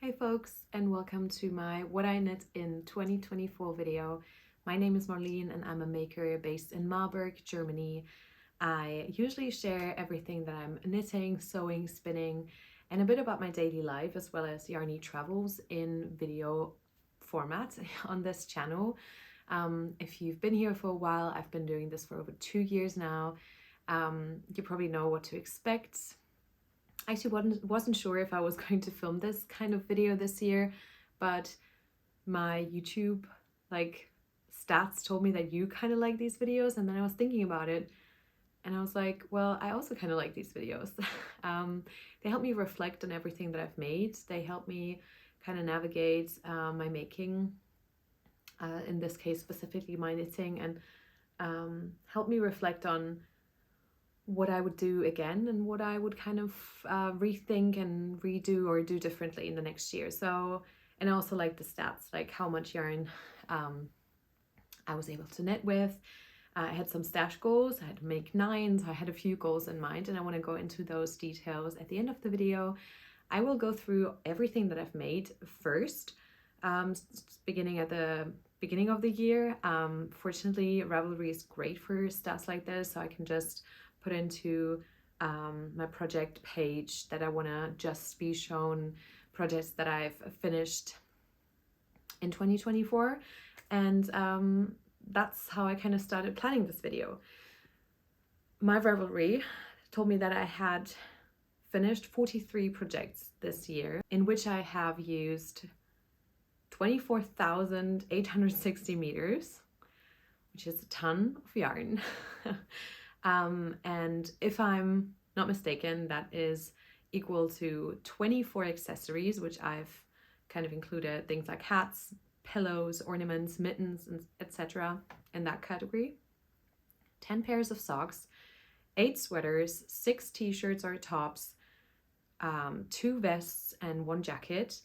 Hey folks, and welcome to my What I Knit in 2024 video. My name is Marlene and I'm a maker based in Marburg, Germany. I usually share everything that I'm knitting, sewing, spinning, and a bit about my daily life as well as yarny travels in video format on this channel. If you've been here for a while, I've been doing this for over 2 years now. You probably know what to expect. I actually wasn't sure if I was going to film this kind of video this year, but my YouTube stats told me that you kind of like these videos, and then I was thinking about it and I was like, well, I also kind of like these videos. They help me reflect on everything that I've made. They help me kind of navigate my making, in this case specifically my knitting, and help me reflect on what I would do again and what I would kind of rethink and redo or do differently in the next year. So, and I also like the stats, like how much yarn I was able to knit with. I had some stash goals, I had to make 9s, I had a few goals in mind, and I want to go into those details at the end of the video. I will go through everything that I've made first, beginning at the beginning of the year. Fortunately, Ravelry is great for stats like this, so I can just put into my project page that I want to just be shown projects that I've finished in 2024, and that's how I kind of started planning this video. My Ravelry told me that I had finished 43 projects this year, in which I have used 24,860 meters, which is a ton of yarn. And if I'm not mistaken, that is equal to 24 accessories, which I've kind of included things like hats, pillows, ornaments, mittens, and etc. in that category. 10 pairs of socks, 8 sweaters, 6 t-shirts or tops, 2 vests and 1 jacket.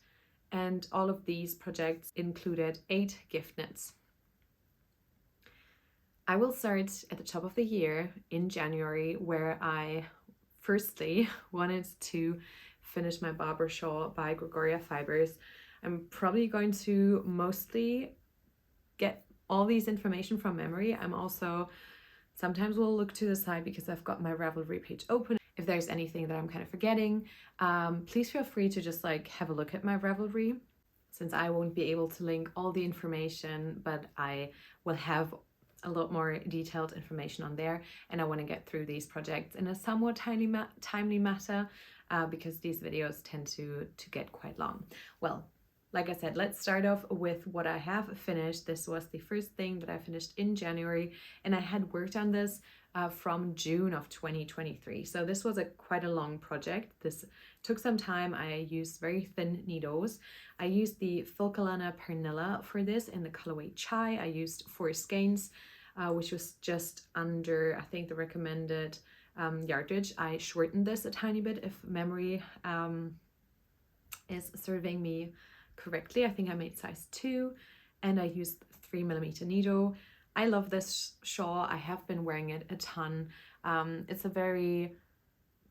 And all of these projects included 8 gift knits. I will start at the top of the year in January, where I firstly wanted to finish my Barber shawl by Gregoria Fibers. I'm probably going to mostly get all these information from memory. I'm also sometimes will look to the side because I've got my Ravelry page open. If there's anything that I'm kind of forgetting, please feel free to just have a look at my Ravelry, since I won't be able to link all the information, but I will have a lot more detailed information on there, and I want to get through these projects in a somewhat timely matter, because these videos tend to get quite long. Well, like I said, let's start off with what I have finished. This was the first thing that I finished in January, and I had worked on this from June of 2023. So this was quite a long project. This took some time. I used very thin needles. I used the Filcolana Pernilla for this in the colorway Chai. I used 4 skeins, which was just under, I think, the recommended yardage. I shortened this a tiny bit if memory is serving me correctly. I think I made size 2, and I used 3mm needle. I love this shawl. I have been wearing it a ton. It's a very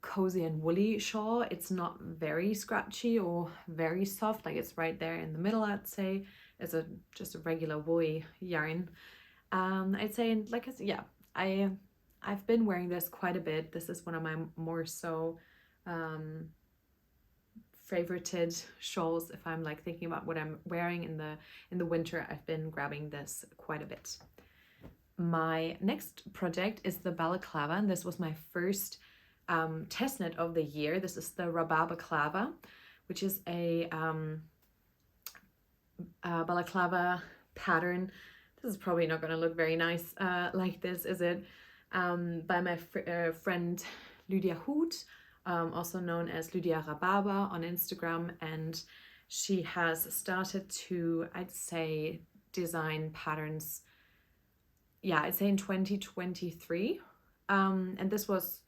cozy and woolly shawl. It's not very scratchy or very soft, like it's right there in the middle, I'd say. It's just a regular woolly yarn. I'd say, like I said, yeah, I've been wearing this quite a bit. This is one of my more so favorited shawls. If I'm thinking about what I'm wearing in the winter, I've been grabbing this quite a bit. My next project is the balaclava, and this was my first test knit of the year. This is the Rababaclava, which is a balaclava pattern. This is probably not going to look very nice like this, is it? By my friend Lydia Hoot, also known as Lydia Rababa on Instagram, and she has started to, I'd say, design patterns, yeah, I'd say in 2023, and this was,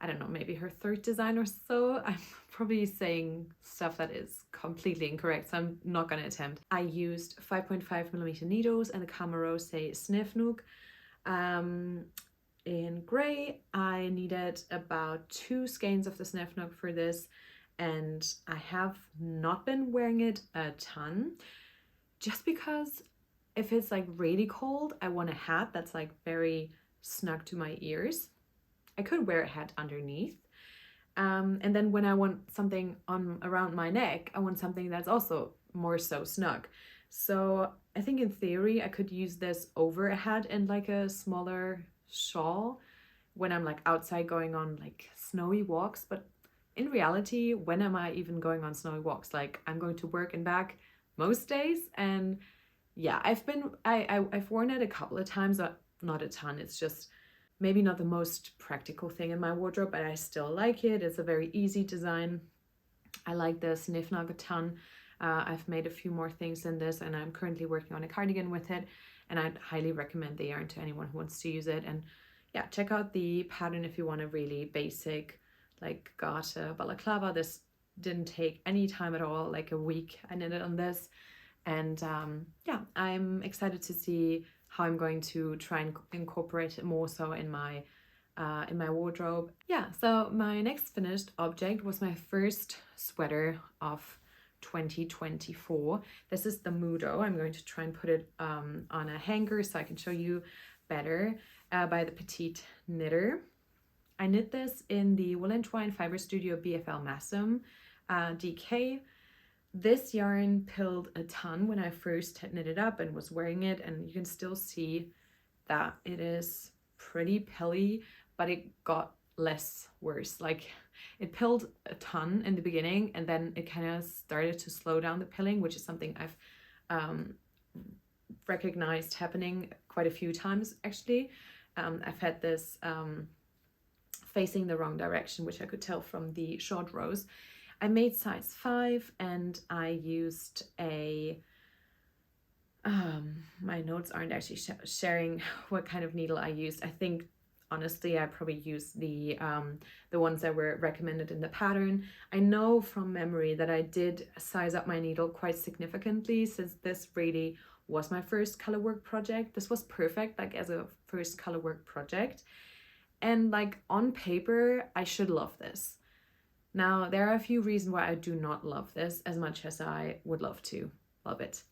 I don't know, maybe her 3rd design or so. I'm probably saying stuff that is completely incorrect, so I'm not going to attempt. I used 5.5mm needles and the Camarose Snifnuk. In grey, I needed about 2 skeins of the Snifnuk for this, and I have not been wearing it a ton just because if it's like really cold, I want a hat that's like very snug to my ears. I could wear a hat underneath. And then when I want something on around my neck, I want something that's also more so snug. So I think in theory, I could use this over a hat and like a smaller shawl when I'm like outside going on like snowy walks. But in reality, when am I even going on snowy walks? Like I'm going to work and back most days. And yeah, I've worn it a couple of times, but not a ton. It's just maybe not the most practical thing in my wardrobe, but I still like it. It's a very easy design. I like the sniff nug a ton. I've made a few more things in this, and I'm currently working on a cardigan with it, and I'd highly recommend the yarn to anyone who wants to use it. And yeah, check out the pattern if you want a really basic like garter balaclava. This didn't take any time at all, like a week I knitted on this. And yeah, I'm excited to see how I'm going to try and incorporate it more so in my wardrobe. Yeah, so my next finished object was my first sweater of 2024. This is the Mudo. I'm going to try and put it on a hanger so I can show you better, by the Petite Knitter. I knit this in the Wool and Twine Fiber Studio BFL Massum DK. This yarn pilled a ton when I first had knit it up and was wearing it, and you can still see that it is pretty pilly, but it got less worse. Like it pilled a ton in the beginning, and then it kind of started to slow down the pilling, which is something I've recognized happening quite a few times actually. I've had this facing the wrong direction, which I could tell from the short rows. I made size 5, and I used a, my notes aren't actually sharing what kind of needle I used. I think honestly I probably used the ones that were recommended in the pattern. I know from memory that I did size up my needle quite significantly, since this really was my first color work project. This was perfect like as a first color work project, and like on paper I should love this. Now, there are a few reasons why I do not love this as much as I would love to love it.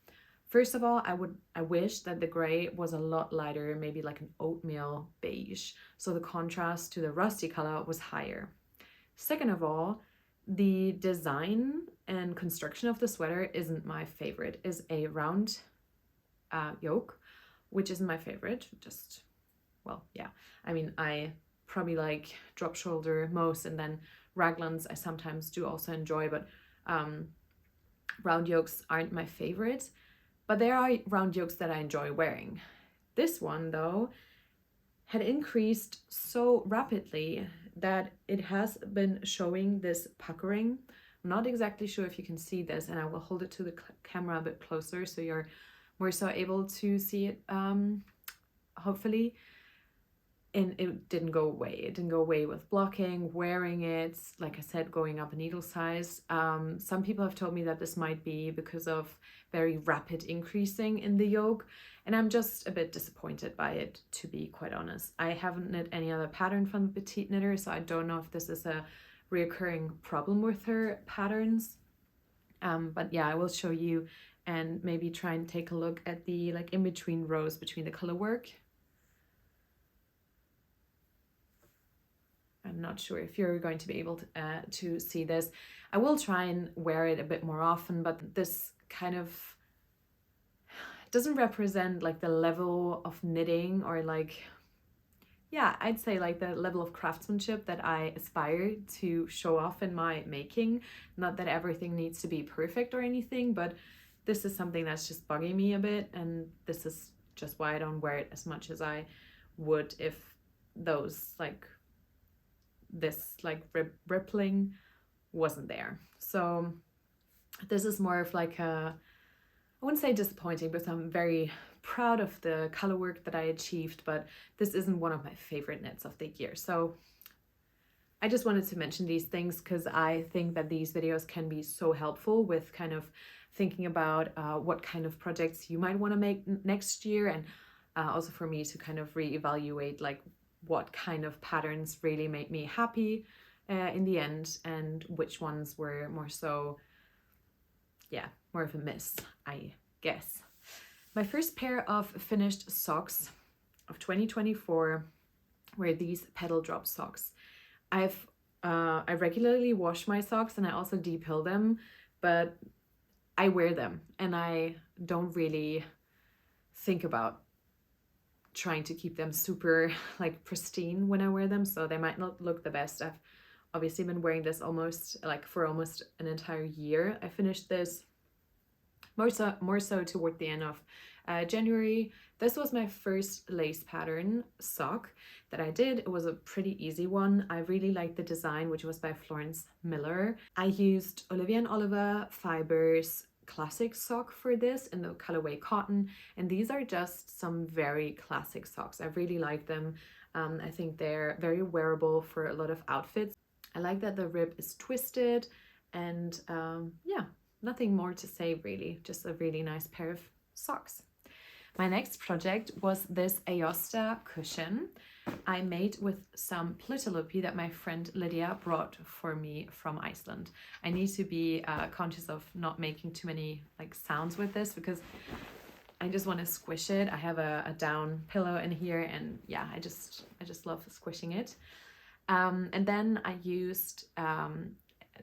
First of all, I wish that the gray was a lot lighter, maybe like an oatmeal beige, so the contrast to the rusty color was higher. Second of all, the design and construction of the sweater isn't my favorite. It's a round yoke, which isn't my favorite. Just, well, yeah. I mean, I probably like drop shoulder most, and then raglans I sometimes do also enjoy, but round yokes aren't my favorite. But there are round yokes that I enjoy wearing. This one though had increased so rapidly that it has been showing this puckering. I'm not exactly sure if you can see this, and I will hold it to the camera a bit closer so you're more so able to see it, hopefully. And it didn't go away. It didn't go away with blocking, wearing it, like I said, going up a needle size. Some people have told me that this might be because of very rapid increasing in the yoke, and I'm just a bit disappointed by it, to be quite honest. I haven't knit any other pattern from the Petite Knitter, so I don't know if this is a reoccurring problem with her patterns. But yeah, I will show you and maybe try and take a look at the like in between rows between the color work. I'm not sure if you're going to be able to see this. I will try and wear it a bit more often, but this kind of doesn't represent like the level of knitting, or like, yeah, I'd say like the level of craftsmanship that I aspire to show off in my making. Not that everything needs to be perfect or anything, but this is something that's just bugging me a bit, and this is just why I don't wear it as much as I would if those like this like rippling wasn't there. So this is more of like a, I wouldn't say disappointing, but I'm very proud of the color work that I achieved, but this isn't one of my favorite knits of the year. So I just wanted to mention these things because I think that these videos can be so helpful with kind of thinking about what kind of projects you might want to make next year, and also for me to kind of reevaluate like what kind of patterns really make me happy in the end, and which ones were more so, yeah, more of a miss, I guess. My first pair of finished socks of 2024 were these pedal drop socks. I regularly wash my socks and I also depill them, but I wear them and I don't really think about trying to keep them super like pristine when I wear them, so they might not look the best. I've obviously been wearing this for almost an entire year. I finished this more so toward the end of January. This was my first lace pattern sock that I did. It was a pretty easy one. I really liked the design, which was by Florence Miller. I used Olivia & Oliver Fibers classic sock for this in the colorway cotton, and these are just some very classic socks. I really like them. I think they're very wearable for a lot of outfits. I like that the rib is twisted, and yeah, nothing more to say really, just a really nice pair of socks. My next project was this Aosta cushion I made with some plutalopi that my friend Lydia brought for me from Iceland. I need to be conscious of not making too many like sounds with this because I just want to squish it. I have a down pillow in here, and yeah, I just love squishing it. And then I used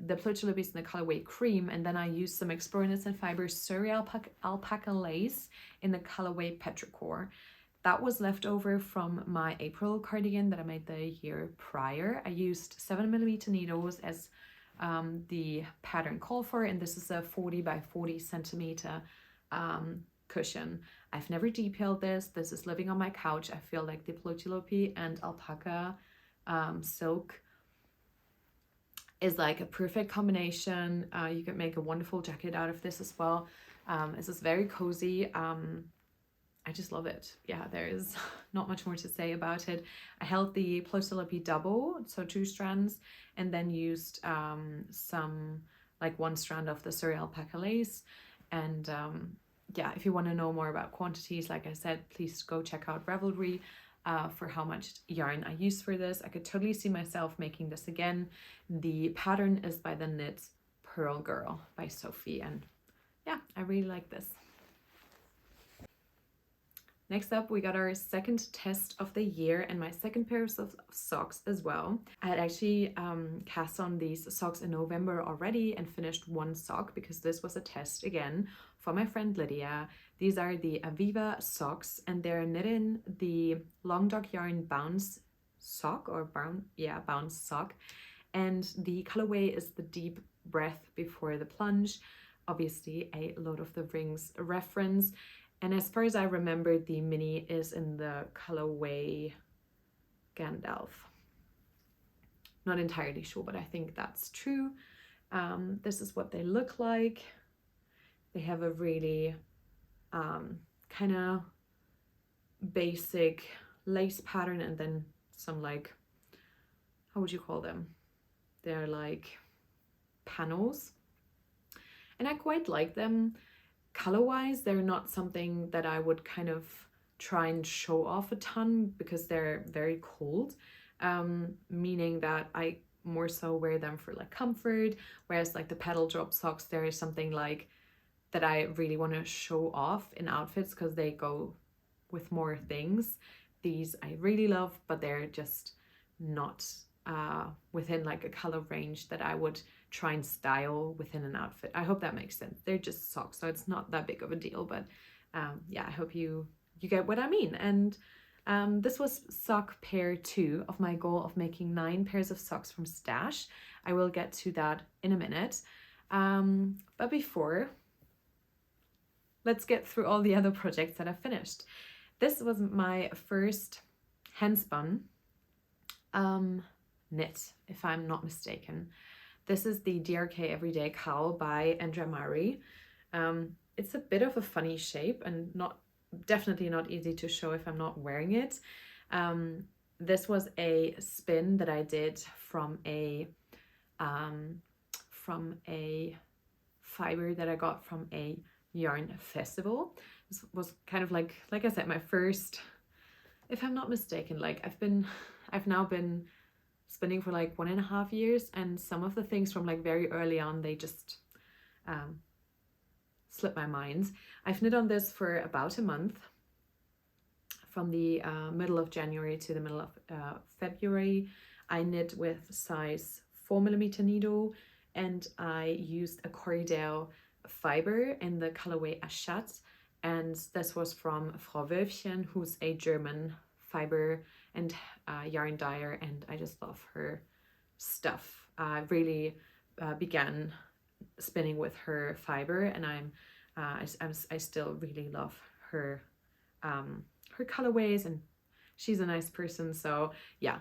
the plutolopis in the colorway cream, and then I used some Explore Innocent Fibers Surrey alpaca lace in the colorway petrichor. That was left over from my April cardigan that I made the year prior. I used 7mm needles as the pattern called for, and this is a 40 by 40 centimeter cushion. I've never detailed this. This is living on my couch. I feel like the plutolopi and alpaca silk is like a perfect combination. You can make a wonderful jacket out of this as well. This is very cozy. I just love it. Yeah, there's not much more to say about it. I held the plutolopi double, so 2 strands, and then used some like 1 strand of the Surrey alpaca lace. And yeah, if you want to know more about quantities, like I said, please go check out Ravelry for how much yarn I used for this. I could totally see myself making this again. The pattern is by the Knit Pearl Girl by Sophie, and yeah, I really like this. Next up, we got our second test of the year and my second pair of socks as well. I had actually cast on these socks in November already and finished 1 sock because this was a test again for my friend Lydia. These are the Aviva socks, and they're knit in the Long Dog Yarn Bounce sock, or bounce sock. And the colorway is the Deep Breath Before the Plunge. Obviously a Lord of the Rings reference. And as far as I remember, the mini is in the colorway Gandalf. Not entirely sure, but I think that's true. This is what they look like. They have a really kind of basic lace pattern, and then some like, how would you call them? They're like panels. And I quite like them. Color-wise, they're not something that I would kind of try and show off a ton because they're very cold, meaning that I more so wear them for like comfort, whereas like the pedal drop socks, there is something like that I really want to show off in outfits because they go with more things. These I really love, but they're just not within like a color range that I would try and style within an outfit. I hope that makes sense. They're just socks, so it's not that big of a deal, but yeah, I hope you get what I mean. And this was sock pair 2 of my goal of making 9 pairs of socks from stash. I will get to that in a minute, but before, let's get through all the other projects that I finished. This was my first handspun knit, if I'm not mistaken. This is the DRK Everyday Cowl by Andrea Murray. It's a bit of a funny shape and definitely not easy to show if I'm not wearing it. This was a spin that I did from a fiber that I got from a yarn festival. This was kind of like I said, my first, if I'm not mistaken, like I've now been spinning for like 1.5 years, and some of the things from like very early on, they just slipped my mind. I've knit on this for about a month, from the middle of January to the middle of February. I knit with size 4mm needle, and I used a Corriedale fiber in the colorway Achat, and this was from Frau Wölfchen, who's a German fiber and yarn dyer, and I just love her stuff. I really began spinning with her fiber, and I still really love her her colorways, and she's a nice person. So yeah,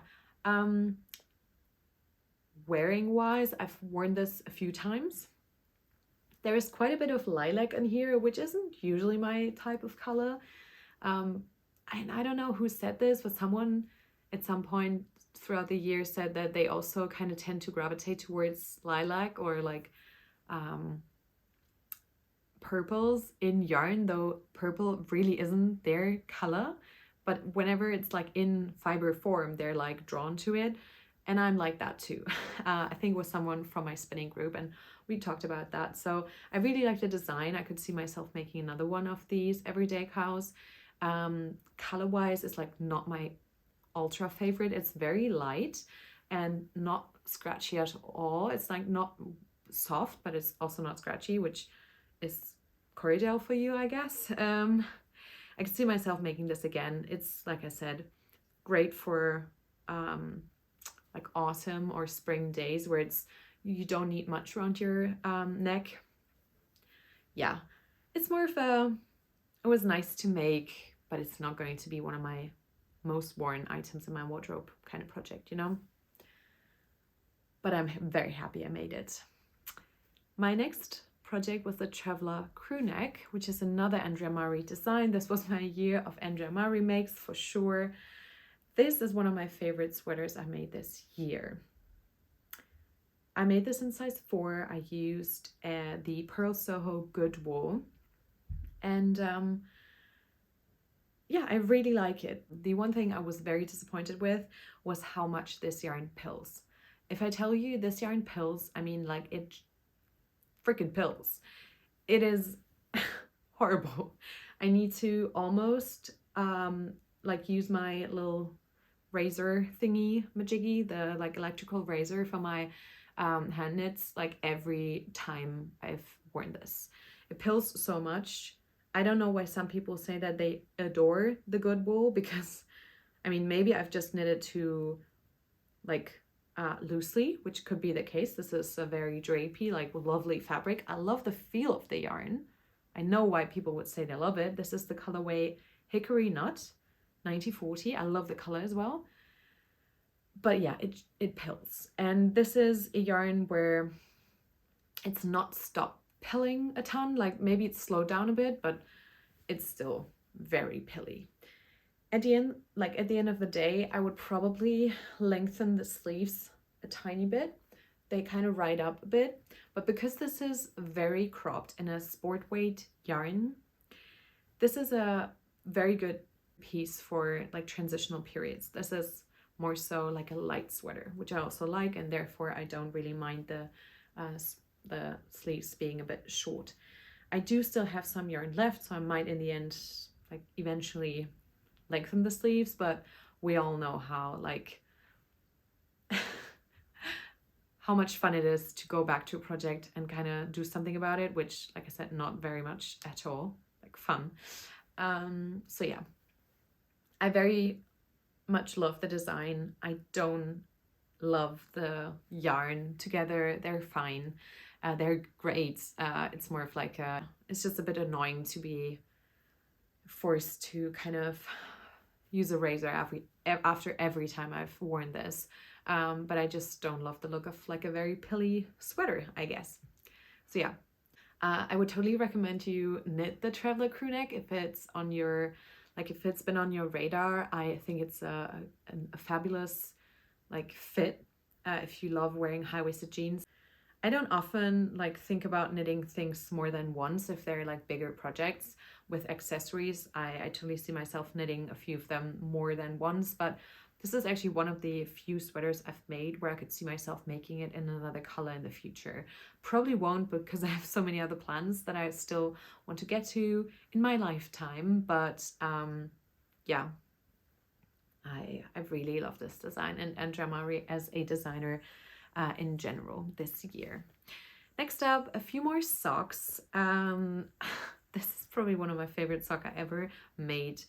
wearing wise, I've worn this a few times. There is quite a bit of lilac in here, which isn't usually my type of color. And I don't know who said this, but someone at some point throughout the year said that they also kind of tend to gravitate towards lilac or like purples in yarn, though purple really isn't their color, but whenever it's like in fiber form, they're like drawn to it. And I'm like that too. I think it was someone from my spinning group, and we talked about that. So I really like the design. I could see myself making another one of these everyday cows. Color wise, it's like not my ultra favorite. It's very light and not scratchy at all. It's like not soft, but it's also not scratchy, which is Corriedale for you, I guess. I can see myself making this again. It's, like I said, great for like autumn or spring days where you don't need much around your neck. Yeah, it's more of it was nice to make, but it's not going to be one of my most worn items in my wardrobe kind of project, you know? But I'm very happy I made it. My next project was the Traveler crew neck, which is another Andrea Mari design. This was my year of Andrea Mari makes for sure. This is one of my favorite sweaters I made this year. I made this in size 4. I used the Pearl Soho Good Wool, and yeah, I really like it. The one thing I was very disappointed with was how much this yarn pills. If I tell you this yarn pills, I mean like it freaking pills. It is horrible. I need to almost like use my little razor thingy majiggy, the like electrical razor for my hand knits, like every time I've worn this. It pills so much. I don't know why some people say that they adore the good wool, because I mean, maybe I've just knitted too like loosely, which could be the case. This is a very drapey, like lovely fabric. I love the feel of the yarn. I know why people would say they love it. This is the colorway Hickory Nut 9040. I love the color as well. But yeah, it pills. And this is a yarn where it's not stopped pilling a ton. Like maybe it's slowed down a bit, but it's still very pilly. At the end of the day, I would probably lengthen the sleeves a tiny bit. They kind of ride up a bit, but because this is very cropped in a sport weight yarn, this is a very good piece for like transitional periods. This is more so like a light sweater, which I also like, and therefore I don't really mind the sleeves being a bit short. I do still have some yarn left, so I might in the end like eventually lengthen the sleeves, but we all know how like how much fun it is to go back to a project and kind of do something about it, which, like I said, not very much at all, like fun. So yeah, I very much love the design. I don't love the yarn together. They're fine. They're great. It's more of like it's just a bit annoying to be forced to kind of use a razor after every time I've worn this. But I just don't love the look of like a very pilly sweater, I guess. So yeah, I would totally recommend you knit the Traveler crew neck if it's on your, like if it's been on your radar. I think it's a fabulous like fit if you love wearing high-waisted jeans. I don't often like think about knitting things more than once if they're like bigger projects with accessories. I totally see myself knitting a few of them more than once, but This is actually one of the few sweaters I've made where I could see myself making it in another color in the future. Probably won't, because I have so many other plans that I still want to get to in my lifetime. But yeah, I really love this design and Andrea Mari as a designer in general this year. Next up, a few more socks. This is probably one of my favorite socks I ever made,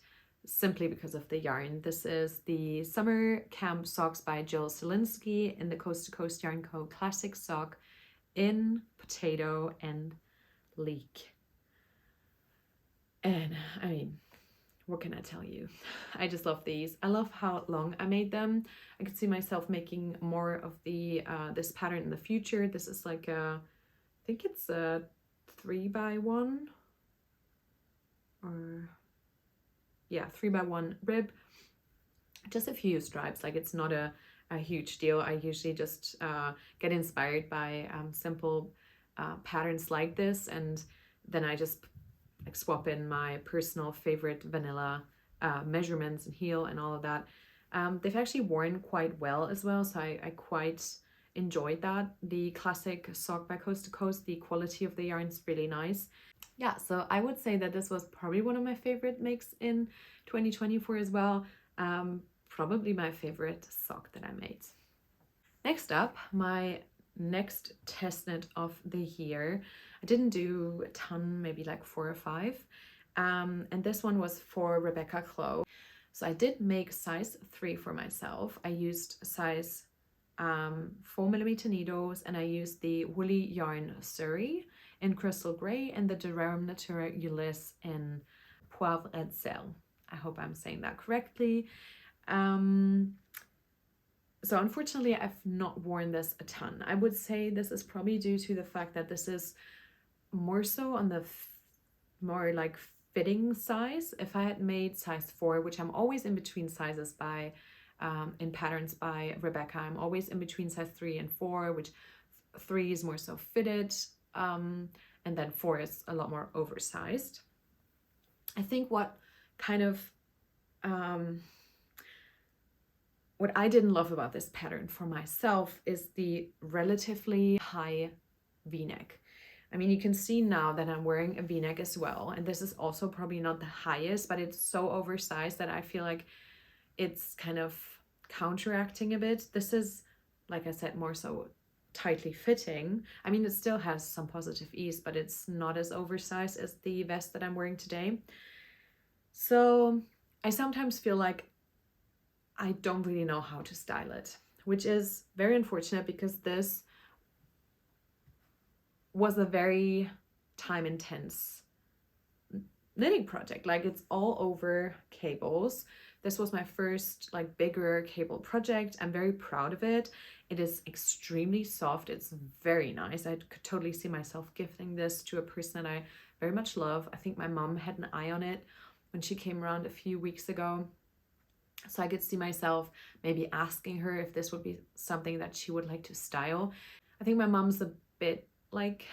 simply because of the yarn. This is the Summer Camp Socks by Jill Zielinski in the Coast to Coast Yarn Co. Classic Sock in Potato and Leek. And I mean, what can I tell you? I just love these. I love how long I made them. I could see myself making more of the this pattern in the future. This is like a, I think it's a 3x1, or yeah, 3x1 rib. Just a few stripes. Like, it's not a huge deal. I usually just get inspired by simple patterns like this, and then I just like swap in my personal favorite vanilla measurements and heel and all of that. They've actually worn quite well as well, so I quite enjoyed that. The classic sock by Coast to Coast, the quality of the yarn is really nice. Yeah, so I would say that this was probably one of my favorite makes in 2024 as well. Probably my favorite sock that I made. Next up, my next test knit of the year. I didn't do a ton, maybe like 4 or 5. And this one was for Rebecca Clow. So I did make size 3 for myself. I used size 4mm needles, and I used the woolly yarn Surrey in Crystal Grey and the Durham Natura Ulysse in Poivre et Sel. I hope I'm saying that correctly. So unfortunately, I've not worn this a ton. I would say this is probably due to the fact that this is more so on the more like fitting size. If I had made size 4, which I'm always in between sizes by in patterns by Rebecca, I'm always in between size 3 and 4, which 3 is more so fitted, and then 4 is a lot more oversized. I think what kind of what I didn't love about this pattern for myself is the relatively high v-neck. I mean, you can see now that I'm wearing a v-neck as well, and this is also probably not the highest, but it's so oversized that I feel like it's kind of counteracting a bit. This is, like I said, more so tightly fitting. I mean, it still has some positive ease, but it's not as oversized as the vest that I'm wearing today. So I sometimes feel like I don't really know how to style it, which is very unfortunate, because this was a very time intense knitting project. Like, it's all over cables. This was my first like bigger cable project. I'm very proud of it. It is extremely soft. It's very nice. I could totally see myself gifting this to a person that I very much love. I think my mom had an eye on it when she came around a few weeks ago. So I could see myself maybe asking her if this would be something that she would like to style. I think my mom's a bit like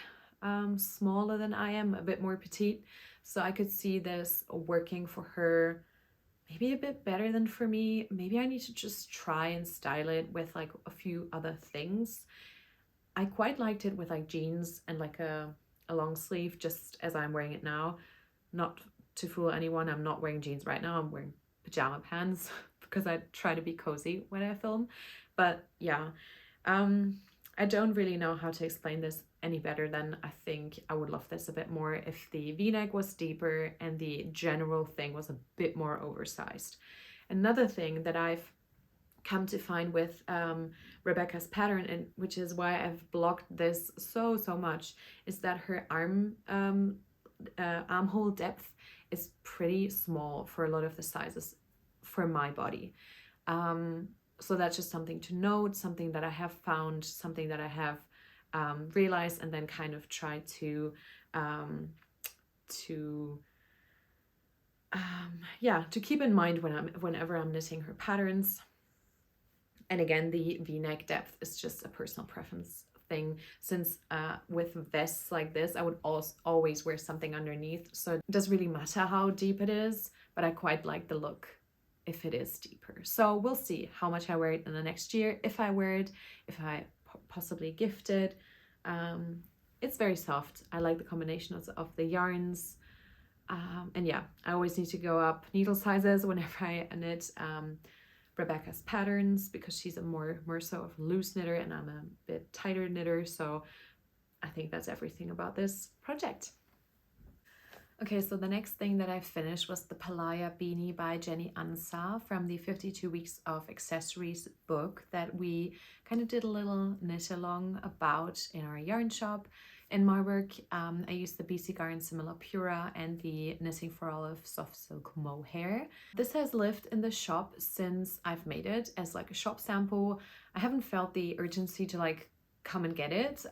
smaller than I am, a bit more petite. So I could see this working for her maybe a bit better than for me. Maybe I need to just try and style it with like a few other things. I quite liked it with like jeans and like a long sleeve, just as I'm wearing it now. Not to fool anyone, I'm not wearing jeans right now. I'm wearing pajama pants because I try to be cozy when I film. But yeah, I don't really know how to explain this any better than I think I would love this a bit more if the v-neck was deeper and the general thing was a bit more oversized. Another thing that I've come to find with Rebecca's pattern, and which is why I've blocked this so much, is that her armhole depth is pretty small for a lot of the sizes for my body. So that's just something to note, something that I have found, something that I have realized, and then kind of try to keep in mind whenever I'm knitting her patterns. And again, the v-neck depth is just a personal preference thing, since with vests like this I would always wear something underneath, so it doesn't really matter how deep it is, but I quite like the look if it is deeper. So we'll see how much I wear it in the next year, if I wear it, if I possibly gift it. It's very soft. I like the combination of the yarns. And yeah, I always need to go up needle sizes whenever I knit Rebecca's patterns, because she's a more so of a loose knitter and I'm a bit tighter knitter. So I think that's everything about this project. Okay, so the next thing that I finished was the Palaya beanie by Jenny Ansa from the 52 Weeks of Accessories book that we kind of did a little knit along about in our yarn shop in Marburg. I used the BC Garn Simila Pura and the Knitting for Olive Soft Silk Mohair. This has lived in the shop since I've made it as like a shop sample. I haven't felt the urgency to like come and get it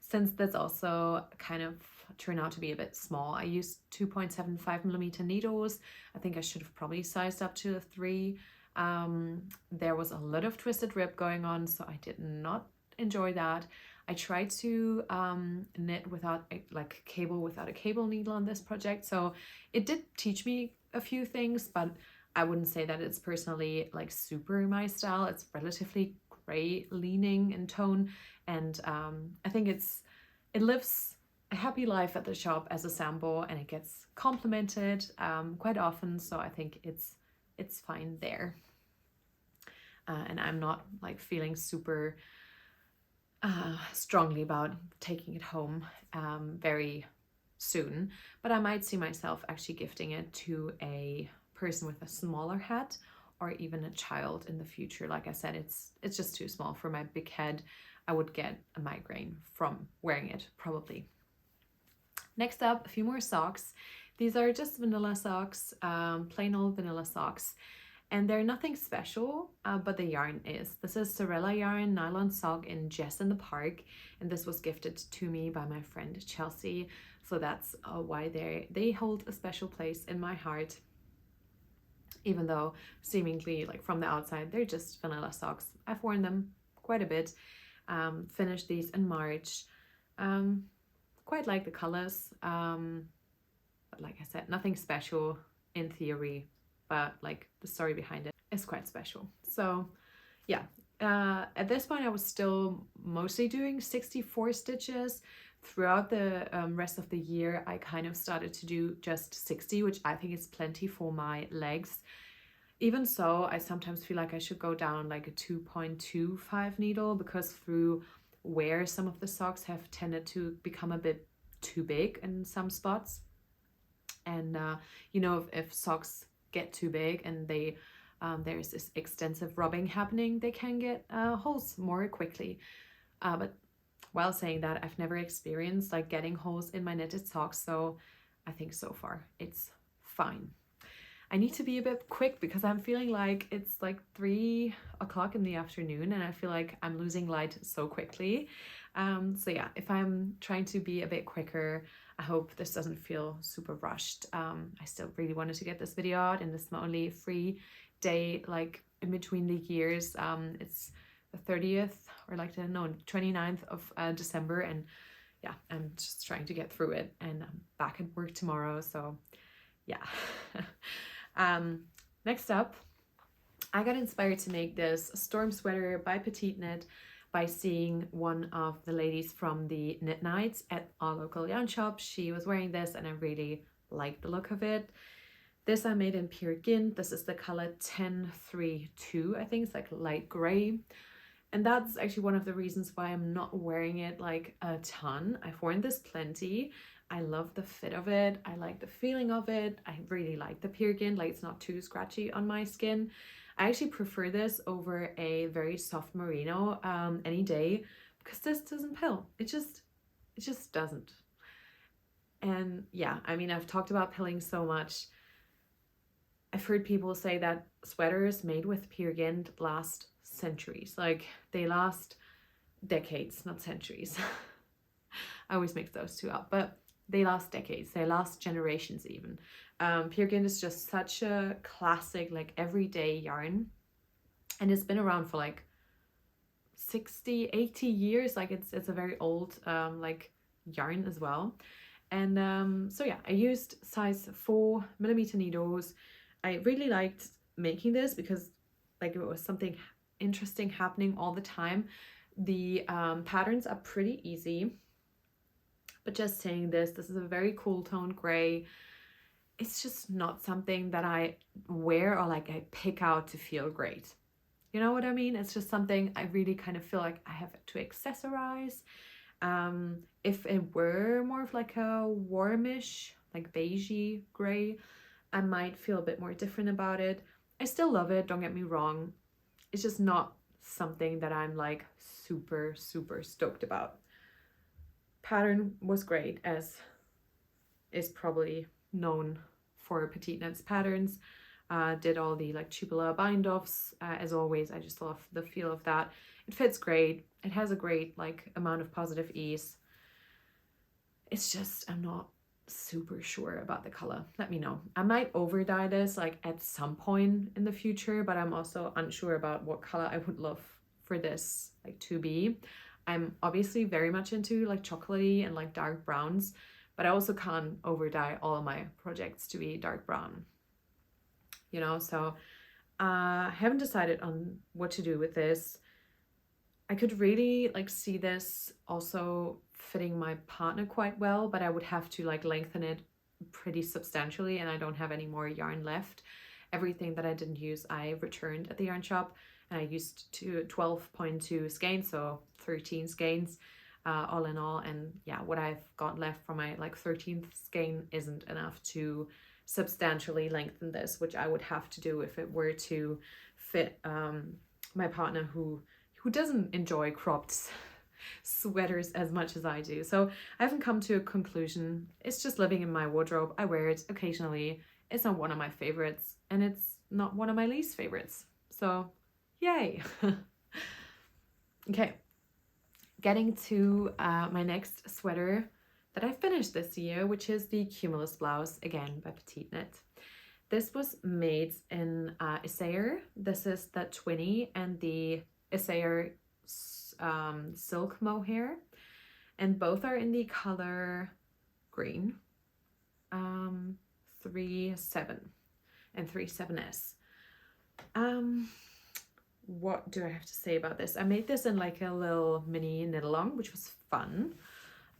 since that's also kind of turned out to be a bit small. I used 2.75 millimeter needles. I think I should have probably sized up to a 3. There was a lot of twisted rib going on, so I did not enjoy that. I tried to knit without like cable, without a cable needle on this project, so it did teach me a few things, but I wouldn't say that it's personally like super my style. It's relatively gray leaning in tone, and I think it lives a happy life at the shop as a sample, and it gets complimented quite often, so I think it's fine there. And I'm not like feeling super strongly about taking it home very soon, but I might see myself actually gifting it to a person with a smaller head or even a child in the future. Like I said, it's just too small for my big head. I would get a migraine from wearing it probably. Next up, a few more socks. These are just vanilla socks, plain old vanilla socks, and they're nothing special, but the yarn is. This is Sorella yarn nylon sock in Jess in the Park, and this was gifted to me by my friend Chelsea, so that's why they hold a special place in my heart, even though seemingly like from the outside they're just vanilla socks. I've worn them quite a bit. Finished these in March. Quite like the colors, but like I said, nothing special in theory, but like the story behind it is quite special. So yeah, at this point I was still mostly doing 64 stitches. Throughout the rest of the year I kind of started to do just 60, which I think is plenty for my legs. Even so, I sometimes feel like I should go down like a 2.25 needle, because through where some of the socks have tended to become a bit too big in some spots. And you know, if socks get too big and they there's this extensive rubbing happening, they can get holes more quickly. But while saying that, I've never experienced like getting holes in my knitted socks, so I think so far it's fine. I need to be a bit quick because I'm feeling like it's like 3 o'clock in the afternoon and I feel like I'm losing light so quickly. So yeah, if I'm trying to be a bit quicker, I hope this doesn't feel super rushed. I still really wanted to get this video out, and this is my only free day like in between the years. It's the 30th or like the 29th of December, and yeah, I'm just trying to get through it, and I'm back at work tomorrow, so yeah. Next up, I got inspired to make this storm sweater by Petite Knit by seeing one of the ladies from the Knit Nights at our local yarn shop. She was wearing this and I really liked the look of it. This I made in Peer Gynt. This is the color 1032. I think it's like light gray. And that's actually one of the reasons why I'm not wearing it like a ton. I've worn this plenty. I love the fit of it. I like the feeling of it. I really like the Peer Gynt. Like, it's not too scratchy on my skin. I actually prefer this over a very soft merino any day, because this doesn't pill. It just doesn't. And yeah, I mean, I've talked about pilling so much. I've heard people say that sweaters made with Peer Gynt last centuries. Like, they last decades, not centuries. I always mix those two up, but they last decades, they last generations even. Peer Gynt is just such a classic, like everyday yarn, and it's been around for like 60, 80 years. Like, it's a very old like yarn as well. And so yeah, I used size 4 millimeter needles. I really liked making this because like it was something interesting happening all the time. The patterns are pretty easy, but just saying this is a very cool tone gray. It's just not something that I wear or like I pick out to feel great. You know what I mean? It's just something I really kind of feel like I have to accessorize. If it were more of like a warmish, like beigey gray, I might feel a bit more different about it. I still love it, don't get me wrong. It's just not something that I'm like super, super stoked about. Pattern was great, as is probably known for Petite Knit's patterns. Did all the like tubular bind offs. As always, I just love the feel of that. It fits great. It has a great like amount of positive ease. It's just, I'm not super sure about the color. Let me know. I might over dye this like at some point in the future, but I'm also unsure about what color I would love for this like to be. I'm obviously very much into like chocolatey and like dark browns, but I also can't over dye all of my projects to be dark brown, you know. So I haven't decided on what to do with this. I could really like see this also fitting my partner quite well, but I would have to like lengthen it pretty substantially, and I don't have any more yarn left. Everything that I didn't use I returned at the yarn shop, and I used 12.2 skeins, so 13 skeins all in all. And yeah, what I've got left from my like 13th skein isn't enough to substantially lengthen this, which I would have to do if it were to fit my partner who doesn't enjoy cropped sweaters as much as I do. So I haven't come to a conclusion. It's just living in my wardrobe. I wear it occasionally. It's not one of my favorites, and it's not one of my least favorites. So yay. Okay, getting to my next sweater that I finished this year, which is the Cumulus blouse, again by Petite Knit. This was made in Isair. This is the 20 and the Isair silk mohair, and both are in the color green, 3-7 and 3-7S. What do I have to say about this? I made this in like a little mini knit along, which was fun.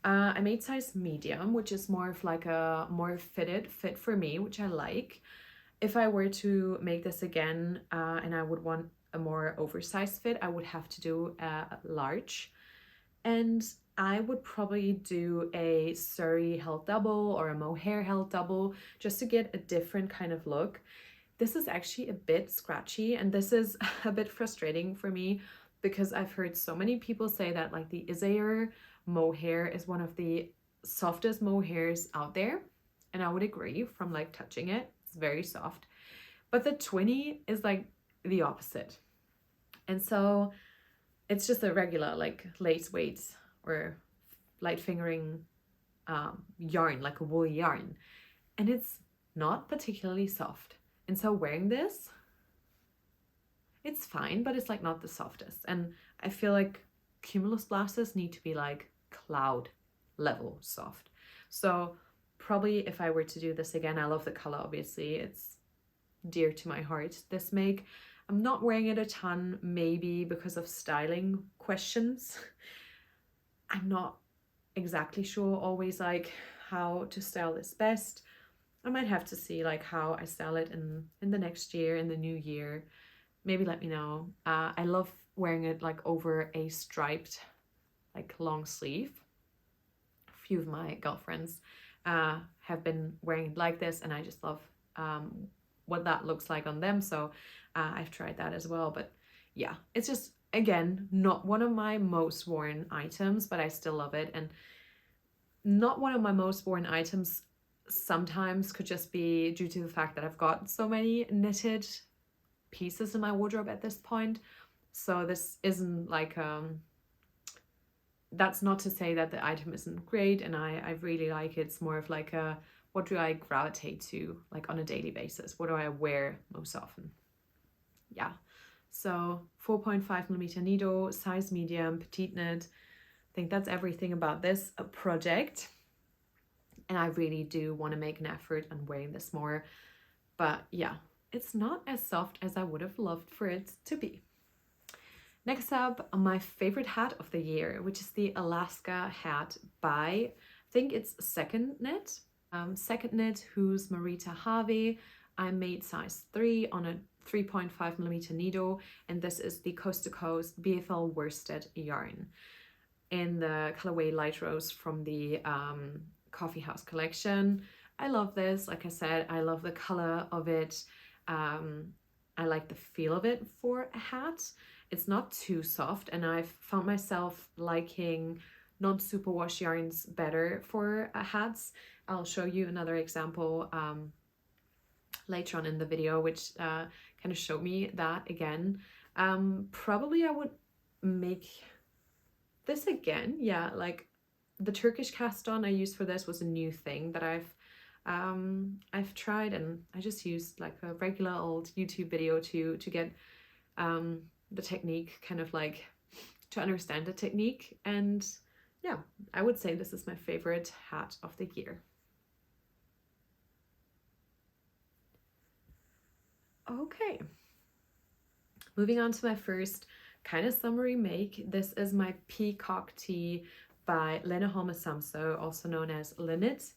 I made size medium, which is more of like a more fitted fit for me, which I like. If I were to make this again and I would want a more oversized fit, I would have to do a large, and I would probably do a Surrey held double or a mohair held double just to get a different kind of look. This is actually a bit scratchy, and this is a bit frustrating for me because I've heard so many people say that like the Isair mohair is one of the softest mohairs out there, and I would agree from like touching it. It's very soft, but the 20 is like the opposite. And so it's just a regular like lace weights or light fingering yarn, like a wool yarn, and it's not particularly soft. And so wearing this, it's fine, but it's like not the softest. And I feel like Cumulus blouses need to be like cloud level soft. So probably if I were to do this again, I love the color, obviously. It's dear to my heart, this make. I'm not wearing it a ton, maybe because of styling questions. I'm not exactly sure always like how to style this best. I might have to see like how I style it in the next year, in the new year. Maybe let me know. I love wearing it like over a striped like long sleeve. A few of my girlfriends have been wearing it like this, and I just love what that looks like on them. So I've tried that as well. But yeah, it's just, again, not one of my most worn items, but I still love it. And not one of my most worn items sometimes could just be due to the fact that I've got so many knitted pieces in my wardrobe at this point. So this isn't like that's not to say that the item isn't great and I really like it. It's more of like a, what do I gravitate to like on a daily basis? What do I wear most often? Yeah, so 4.5mm needle, size medium, Petite Knit. I think that's everything about this project. And I really do want to make an effort on wearing this more. But yeah, it's not as soft as I would have loved for it to be. Next up, my favorite hat of the year, which is the Alaska hat by, I think it's Second Knit. Second Knit, who's Marita Harvey. I made size 3 on a 3.5mm needle, and this is the Coast to Coast BFL worsted yarn in the colorway Light Rose from the Coffee House collection. I love this. Like I said, I love the color of it. I like the feel of it for a hat. It's not too soft, and I've found myself liking non-superwash yarns better for hats. I'll show you another example later on in the video, which kind of showed me that again. Probably I would make this again. Yeah, like the Turkish cast on I used for this was a new thing that I've tried, and I just used like a regular old YouTube video to get the technique, kind of like to understand the technique. And yeah, I would say this is my favorite hat of the year. Okay, moving on to my first kind of summery make. This is my Peacock Tee by Lena Holme Samso, also known as Linnet.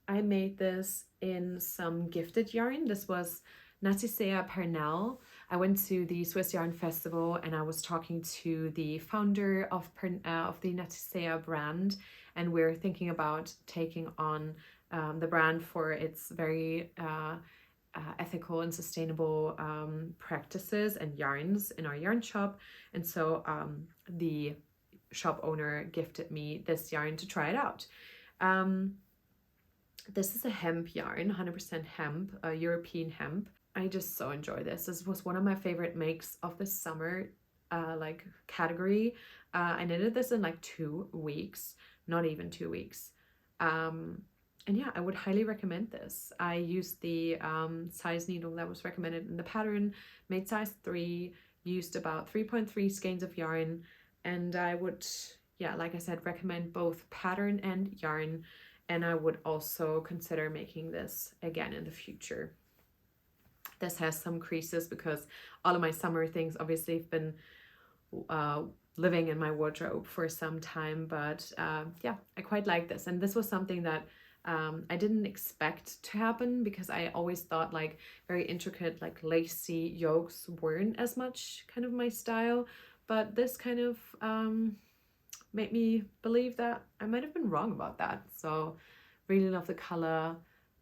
I made this in some gifted yarn. This was Natisea Pernell. I went to the Swiss Yarn Festival and I was talking to the founder of the Natisea brand, and we're thinking about taking on the brand for its very ethical and sustainable practices and yarns in our yarn shop. And so the shop owner gifted me this yarn to try it out. This is a hemp yarn, 100% hemp, European hemp. I just so enjoy this. This was one of my favorite makes of the summer like category. I knitted this in like 2 weeks, not even 2 weeks. And yeah, I would highly recommend this. I used the size needle that was recommended in the pattern, made size 3, used about 3.3 skeins of yarn, and I would, yeah, like I said, recommend both pattern and yarn. And I would also consider making this again in the future. This has some creases because all of my summer things obviously have been living in my wardrobe for some time, but yeah, I quite like this. And this was something that I didn't expect to happen, because I always thought like very intricate, like lacy yokes weren't as much kind of my style, but this kind of made me believe that I might have been wrong about that. So really love the color,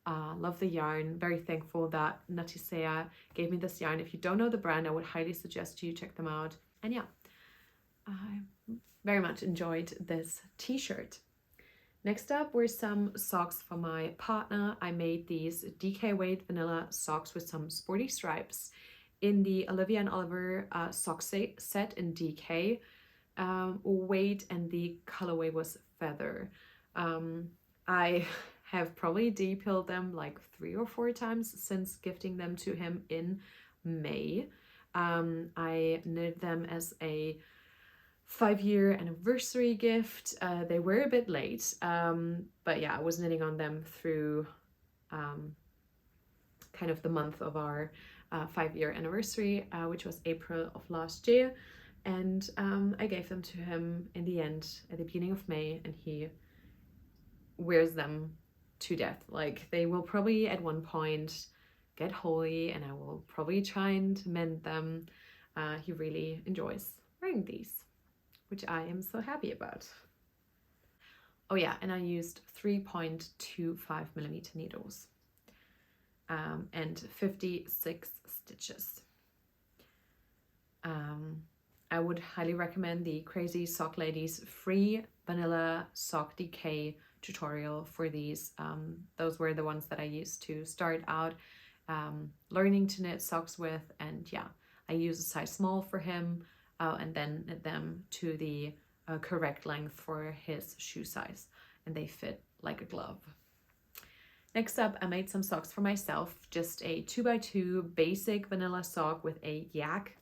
love the yarn. Very thankful that Natisea gave me this yarn. If you don't know the brand, I would highly suggest you check them out. And yeah, I very much enjoyed this t-shirt. Next up were some socks for my partner. I made these DK weight vanilla socks with some sporty stripes in the Olivia and Oliver sock set in DK weight, and the colorway was feather. I have probably depilled them like 3 or 4 times since gifting them to him in May. I knitted them as a 5-year anniversary gift. They were a bit late, but yeah, I was knitting on them through kind of the month of our 5-year anniversary, which was April of last year. And I gave them to him in the end at the beginning of May, and he wears them to death. Like, they will probably at one point get holy, and I will probably try and mend them. He really enjoys wearing these, which I am so happy about. Oh yeah, and I used 3.25mm needles and 56 stitches. I would highly recommend the Crazy Sock Ladies free vanilla sock DK tutorial for these. Those were the ones that I used to start out learning to knit socks with, and yeah, I use a size small for him and then knit them to the correct length for his shoe size, and they fit like a glove. Next up, I made some socks for myself, just a 2x2 basic vanilla sock with a yak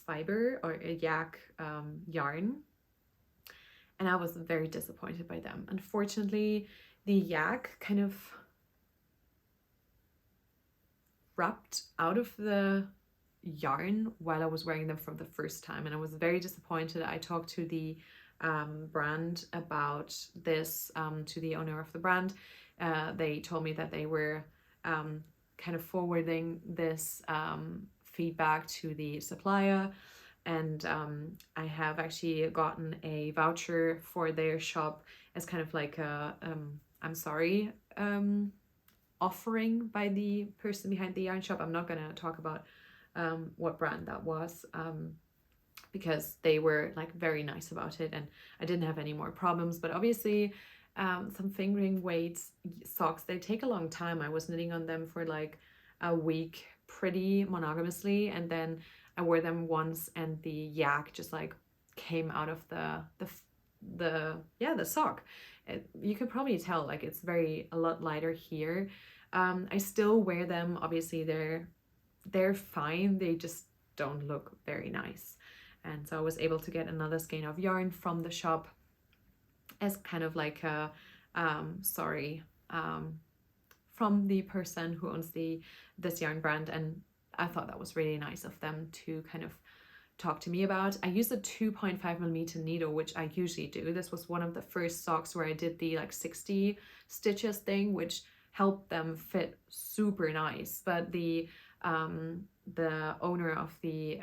fiber or a yak yarn, and I was very disappointed by them. Unfortunately, the yak kind of crapped out of the yarn while I was wearing them for the first time, and I was very disappointed. I talked to the brand about this, to the owner of the brand. They told me that they were kind of forwarding this feedback to the supplier, and I have actually gotten a voucher for their shop as kind of like a I'm sorry offering by the person behind the yarn shop. I'm not gonna talk about what brand that was, because they were like very nice about it and I didn't have any more problems. But obviously some fingering weights socks, they take a long time. I was knitting on them for like a week pretty monogamously, and then I wore them once and the yak just like came out of the sock. You could probably tell like it's a lot lighter here. I still wear them. Obviously they're fine, they just don't look very nice. And so I was able to get another skein of yarn from the shop as kind of like a from the person who owns this yarn brand, and I thought that was really nice of them to kind of talk to me about. I used a 2.5mm needle, which I usually do. This was one of the first socks where I did the like 60 stitches thing, which helped them fit super nice. But the owner of the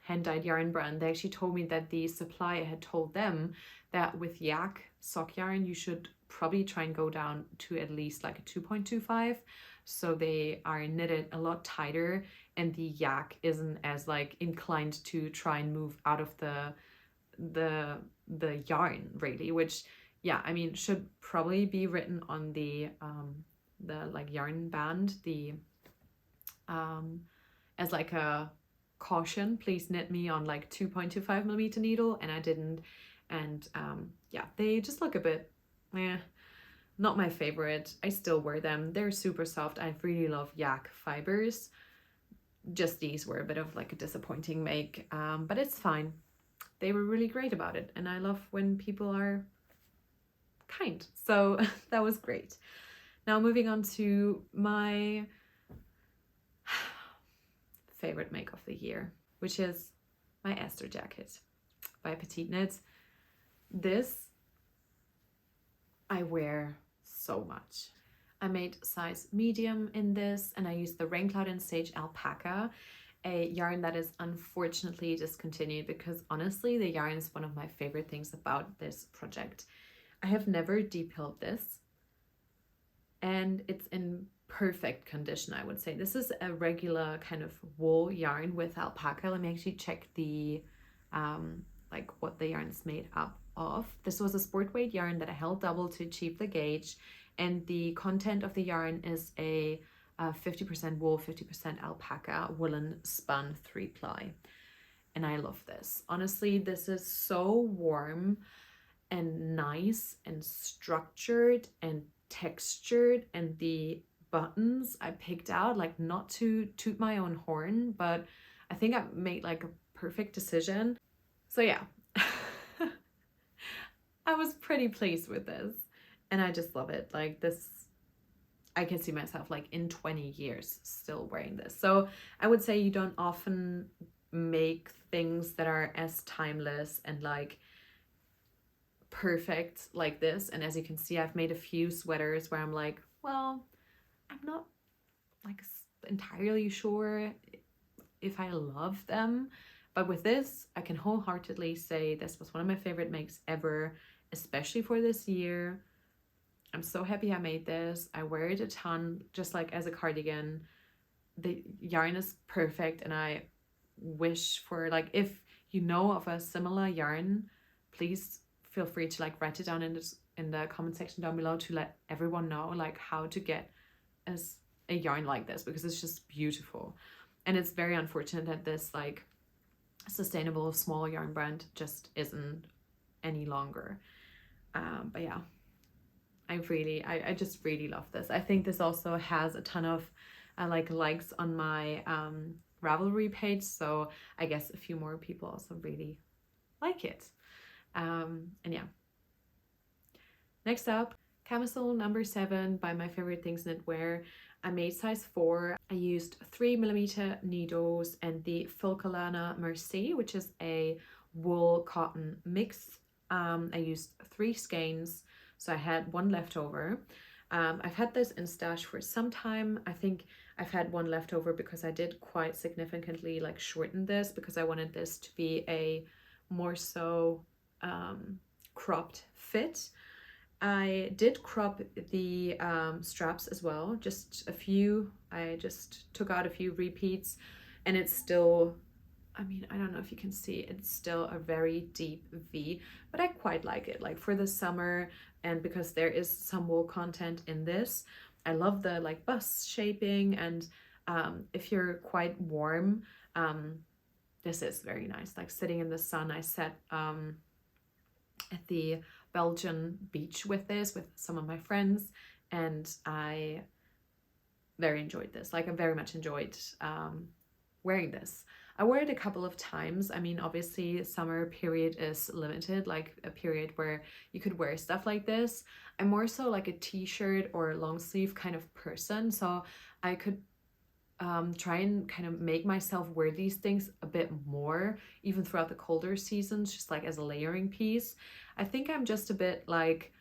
hand-dyed yarn brand, they actually told me that the supplier had told them that with yak sock yarn you should probably try and go down to at least like a 2.25, so they are knitted a lot tighter and the yak isn't as like inclined to try and move out of the yarn really, which yeah, I mean should probably be written on the like yarn band, the as like a caution, please knit me on like 2.25mm needle, and I didn't. And yeah, they just look a bit not my favorite. I still wear them, they're super soft. I really love yak fibers, just these were a bit of like a disappointing make, but it's fine. They were really great about it, and I love when people are kind, so that was great. Now moving on to my favorite make of the year, which is my Esther jacket by Petite Knit. This I wear so much. I made size medium in this, and I used the Rain Cloud and Sage alpaca, a yarn that is unfortunately discontinued, because honestly the yarn is one of my favorite things about this project. I have never depilled this, and it's in perfect condition, I would say. This is a regular kind of wool yarn with alpaca. Let me actually check the like what the yarn is made up of. This was a sport weight yarn that I held double to achieve the gauge, and the content of the yarn is a 50% wool, 50% alpaca woolen spun 3-ply, and I love this. Honestly, this is so warm and nice and structured and textured, and the buttons I picked out, like, not to toot my own horn, but I think I made like a perfect decision. So yeah, I was pretty pleased with this, and I just love it. Like this, I can see myself like in 20 years still wearing this. So I would say you don't often make things that are as timeless and like perfect like this. And as you can see, I've made a few sweaters where I'm like, well, I'm not like entirely sure if I love them, but with this I can wholeheartedly say this was one of my favorite makes ever, especially for this year. I'm so happy I made this. I wear it a ton, just like as a cardigan. The yarn is perfect, and I wish for, like, if you know of a similar yarn, please feel free to like write it down in the comment section down below to let everyone know like how to get as a yarn like this, because it's just beautiful. And it's very unfortunate that this like sustainable small yarn brand just isn't any longer. But yeah, I just really love this. I think this also has a ton of like likes on my Ravelry page, so I guess a few more people also really like it. And yeah, next up, camisole number 7 by My Favorite Things Knitwear. I made size 4. I used 3mm needles and the Filcolana Mercy, which is a wool cotton mix. I used 3 skeins, so I had 1 left over. I've had this in stash for some time. I think I've had 1 left over because I did quite significantly like shorten this, because I wanted this to be a more so cropped fit. I did crop the straps as well, just a few. I just took out a few repeats, and it's still, I mean, I don't know if you can see, it's still a very deep V, but I quite like it, like for the summer, and because there is some wool content in this. I love the like bust shaping, and if you're quite warm, this is very nice. Like sitting in the sun, I sat at the Belgian beach with this with some of my friends, and I very enjoyed this. Like I very much enjoyed wearing this. I wore it a couple of times. I mean, obviously summer period is limited, like a period where you could wear stuff like this. I'm more so like a t-shirt or long sleeve kind of person, so I could try and kind of make myself wear these things a bit more, even throughout the colder seasons, just like as a layering piece. I think I'm just a bit like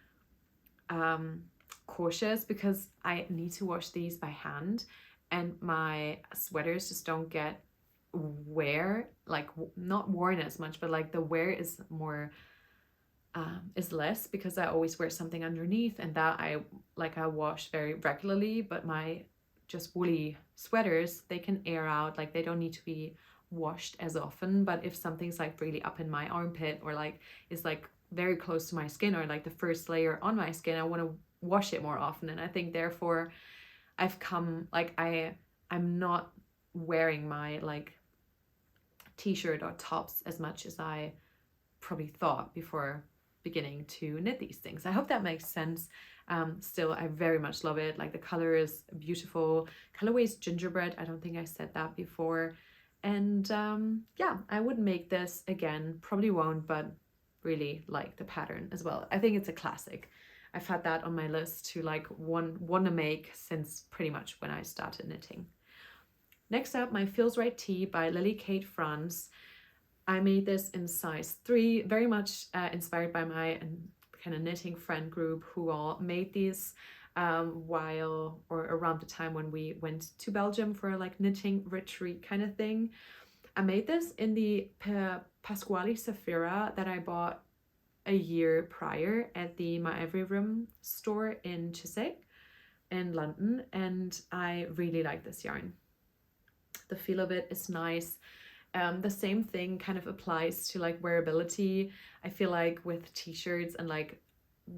cautious, because I need to wash these by hand, and my sweaters just don't get wear, like not worn as much, but like the wear is more is less, because I always wear something underneath, and that I wash very regularly. But my just woolly sweaters, they can air out, like they don't need to be washed as often. But if something's like really up in my armpit, or like is like very close to my skin, or like the first layer on my skin, I want to wash it more often. And I think therefore I've come like I'm not wearing my like t-shirt or tops as much as I probably thought before beginning to knit these things. I hope that makes sense. Still, I very much love it. Like the color is beautiful. Colorway is gingerbread. I don't think I said that before. And yeah, I would make this again. Probably won't, but really like the pattern as well. I think it's a classic. I've had that on my list to like want to make since pretty much when I started knitting. Next up, my Feels Right Tee by Lily Kate France. I made this in size 3, very much inspired by my kind of knitting friend group, who all made these while or around the time when we went to Belgium for a like knitting retreat kind of thing. I made this in the Pasquale Safira that I bought a year prior at the My Every Room store in Chiswick in London, and I really like this yarn. The feel of it is nice. The same thing kind of applies to like wearability. I feel like with t-shirts and like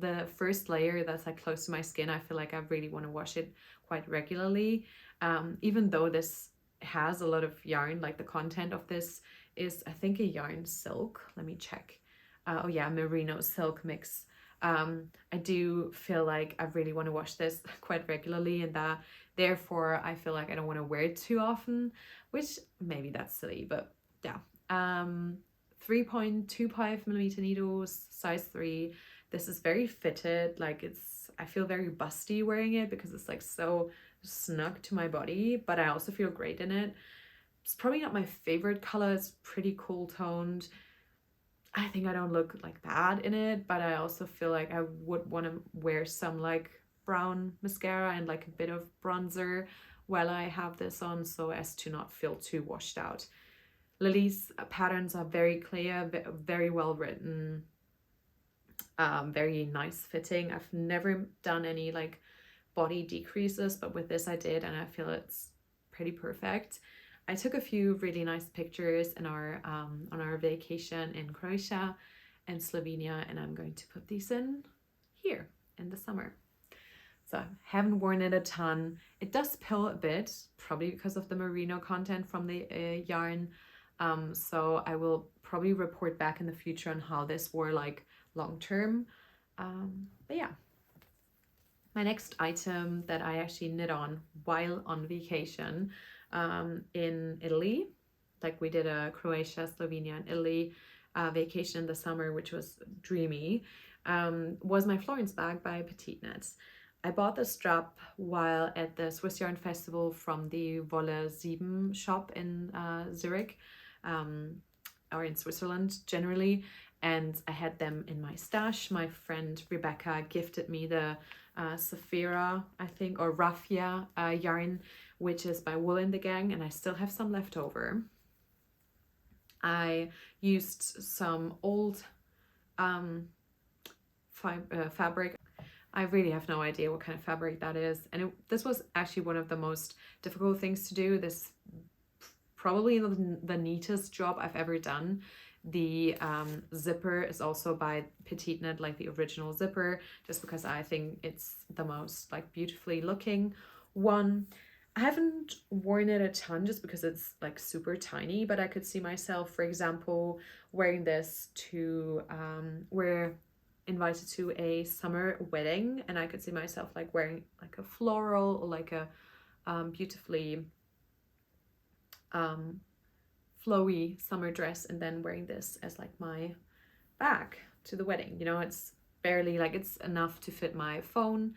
the first layer that's like close to my skin, I feel like I really want to wash it quite regularly. Even though this has a lot of yarn, like the content of this is, I think, a yarn silk. Let me check. Oh yeah, merino silk mix. I do feel like I really want to wash this quite regularly, and that therefore I feel like I don't want to wear it too often, which maybe that's silly, but yeah. 3.25mm needles, size 3. This is very fitted, like I feel very busty wearing it because it's like so snug to my body, but I also feel great in it. It's probably not my favorite color. It's pretty cool toned. I think I don't look like bad in it, but I also feel like I would want to wear some like brown mascara and like a bit of bronzer while I have this on, so as to not feel too washed out. Lily's patterns are very clear, very well written, very nice fitting. I've never done any like body decreases, but with this I did, and I feel it's pretty perfect. I took a few really nice pictures in our on our vacation in Croatia and Slovenia, and I'm going to put these in here in the summer. So I haven't worn it a ton. It does pill a bit, probably because of the merino content from the yarn. So I will probably report back in the future on how this wore like long term. But yeah. My next item that I actually knit on while on vacation in Italy, like we did a Croatia, Slovenia, and Italy vacation in the summer, which was dreamy, was my Florence bag by Petite Knits. I bought the strap while at the Swiss Yarn Festival from the Wolle 7 shop in Zurich, or in Switzerland generally, and I had them in my stash. My friend Rebecca gifted me the Saphira, I think, or Raffia yarn, which is by Wool and the Gang, and I still have some left over. I used some old fabric. I really have no idea what kind of fabric that is, and this was actually one of the most difficult things to do. This probably the neatest job I've ever done. The zipper is also by Petite Knit, like the original zipper, just because I think it's the most like beautifully looking one. I haven't worn it a ton just because it's like super tiny, but I could see myself, for example, wearing this to we're invited to a summer wedding, and I could see myself like wearing like a floral or like a beautifully flowy summer dress, and then wearing this as like my bag to the wedding. You know, it's barely like, it's enough to fit my phone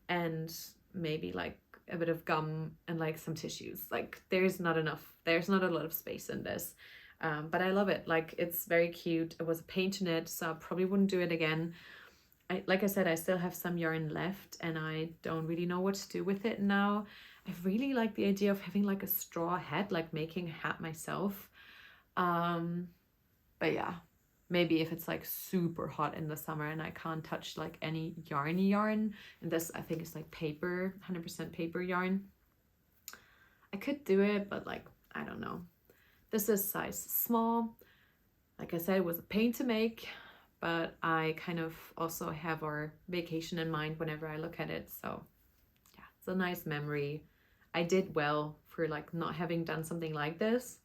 and maybe like a bit of gum and like some tissues. Like there's not a lot of space in this, but I love it. Like it's very cute. It was a paint in it, so I probably wouldn't do it again. Like I said, I still have some yarn left and I don't really know what to do with it now. I really like the idea of having like a straw hat, like making a hat myself. But yeah, maybe if it's like super hot in the summer and I can't touch like any yarn, and this I think is like paper, 100% paper yarn, I could do it, but like, I don't know. This is size small. Like I said, it was a pain to make, but I kind of also have our vacation in mind whenever I look at it. So yeah, it's a nice memory. I did well for like not having done something like this.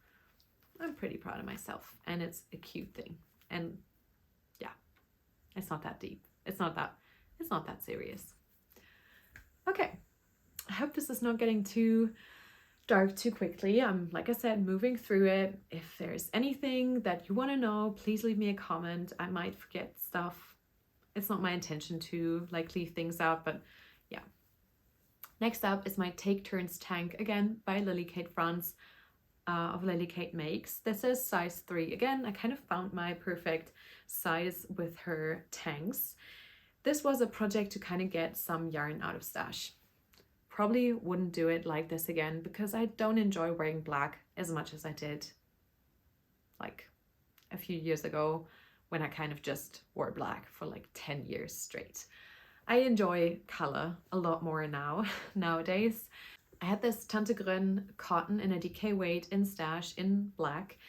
I'm pretty proud of myself, and it's a cute thing. And yeah, it's not that deep. It's not that serious. Okay, I hope this is not getting too dark too quickly. I'm, like I said, moving through it. If there's anything that you want to know, please leave me a comment. I might forget stuff. It's not my intention to like leave things out, but yeah. Next up is my Take Turns tank, again by Lily Kate France, of Lily Kate Makes. This is size 3. Again, I kind of found my perfect size with her tanks. This was a project to kind of get some yarn out of stash. Probably wouldn't do it like this again because I don't enjoy wearing black as much as I did like a few years ago when I kind of just wore black for like 10 years straight. I enjoy color a lot more nowadays. I had this Tante Grün cotton in a DK weight in stash in black,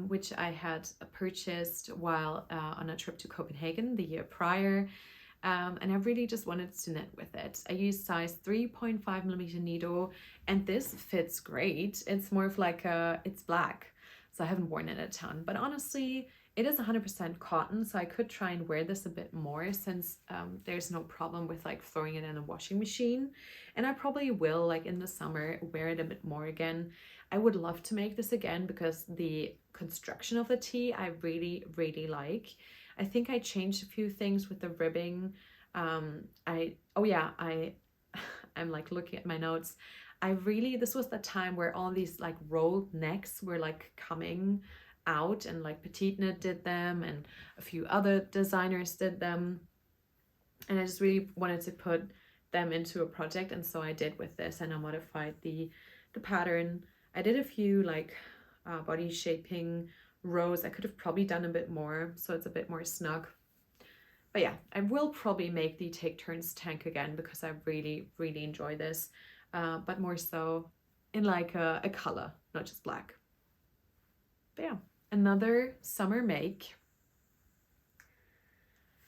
which I had purchased while on a trip to Copenhagen the year prior. And I really just wanted to knit with it. I used size 3.5mm needle, and this fits great. It's more of like it's black, so I haven't worn it a ton, but honestly, it is 100% cotton, so I could try and wear this a bit more since there's no problem with like throwing it in a washing machine. And I probably will, like in the summer, wear it a bit more again. I would love to make this again because the construction of the tee I really, really like. I think I changed a few things with the ribbing. I'm like looking at my notes. This was the time where all these like rolled necks were like coming out, and like Petite Knit did them and a few other designers did them, and I just really wanted to put them into a project, and so I did with this, and I modified the pattern. I did a few like body shaping rows. I could have probably done a bit more so it's a bit more snug, but yeah, I will probably make the Take Turns tank again because I really, really enjoy this, but more so in like a color, not just black. But yeah, another summer make.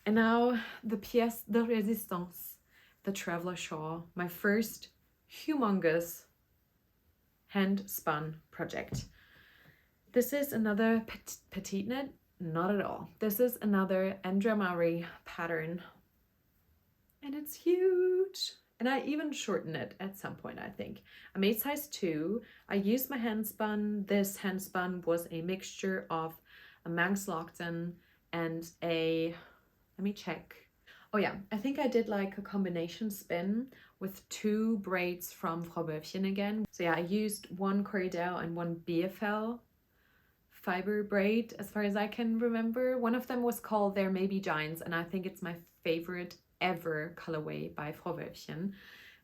And now the pièce de résistance, the Traveler Shawl, my first humongous hand spun project. This is another Petite Knit, not at all. This is another Andrea Maury pattern, and it's huge. And I even shortened it at some point, I think. I made size 2. I used my hand spun. This hand spun was a mixture of a Manx Lockton and a, let me check. Oh yeah, I think I did like a combination spin with 2 braids from Frau Böfchen again. So yeah, I used one Corriedale and one BFL fiber braid as far as I can remember. One of them was called There May Be Giants, and I think it's my favorite ever colorway by Frau Böfchen.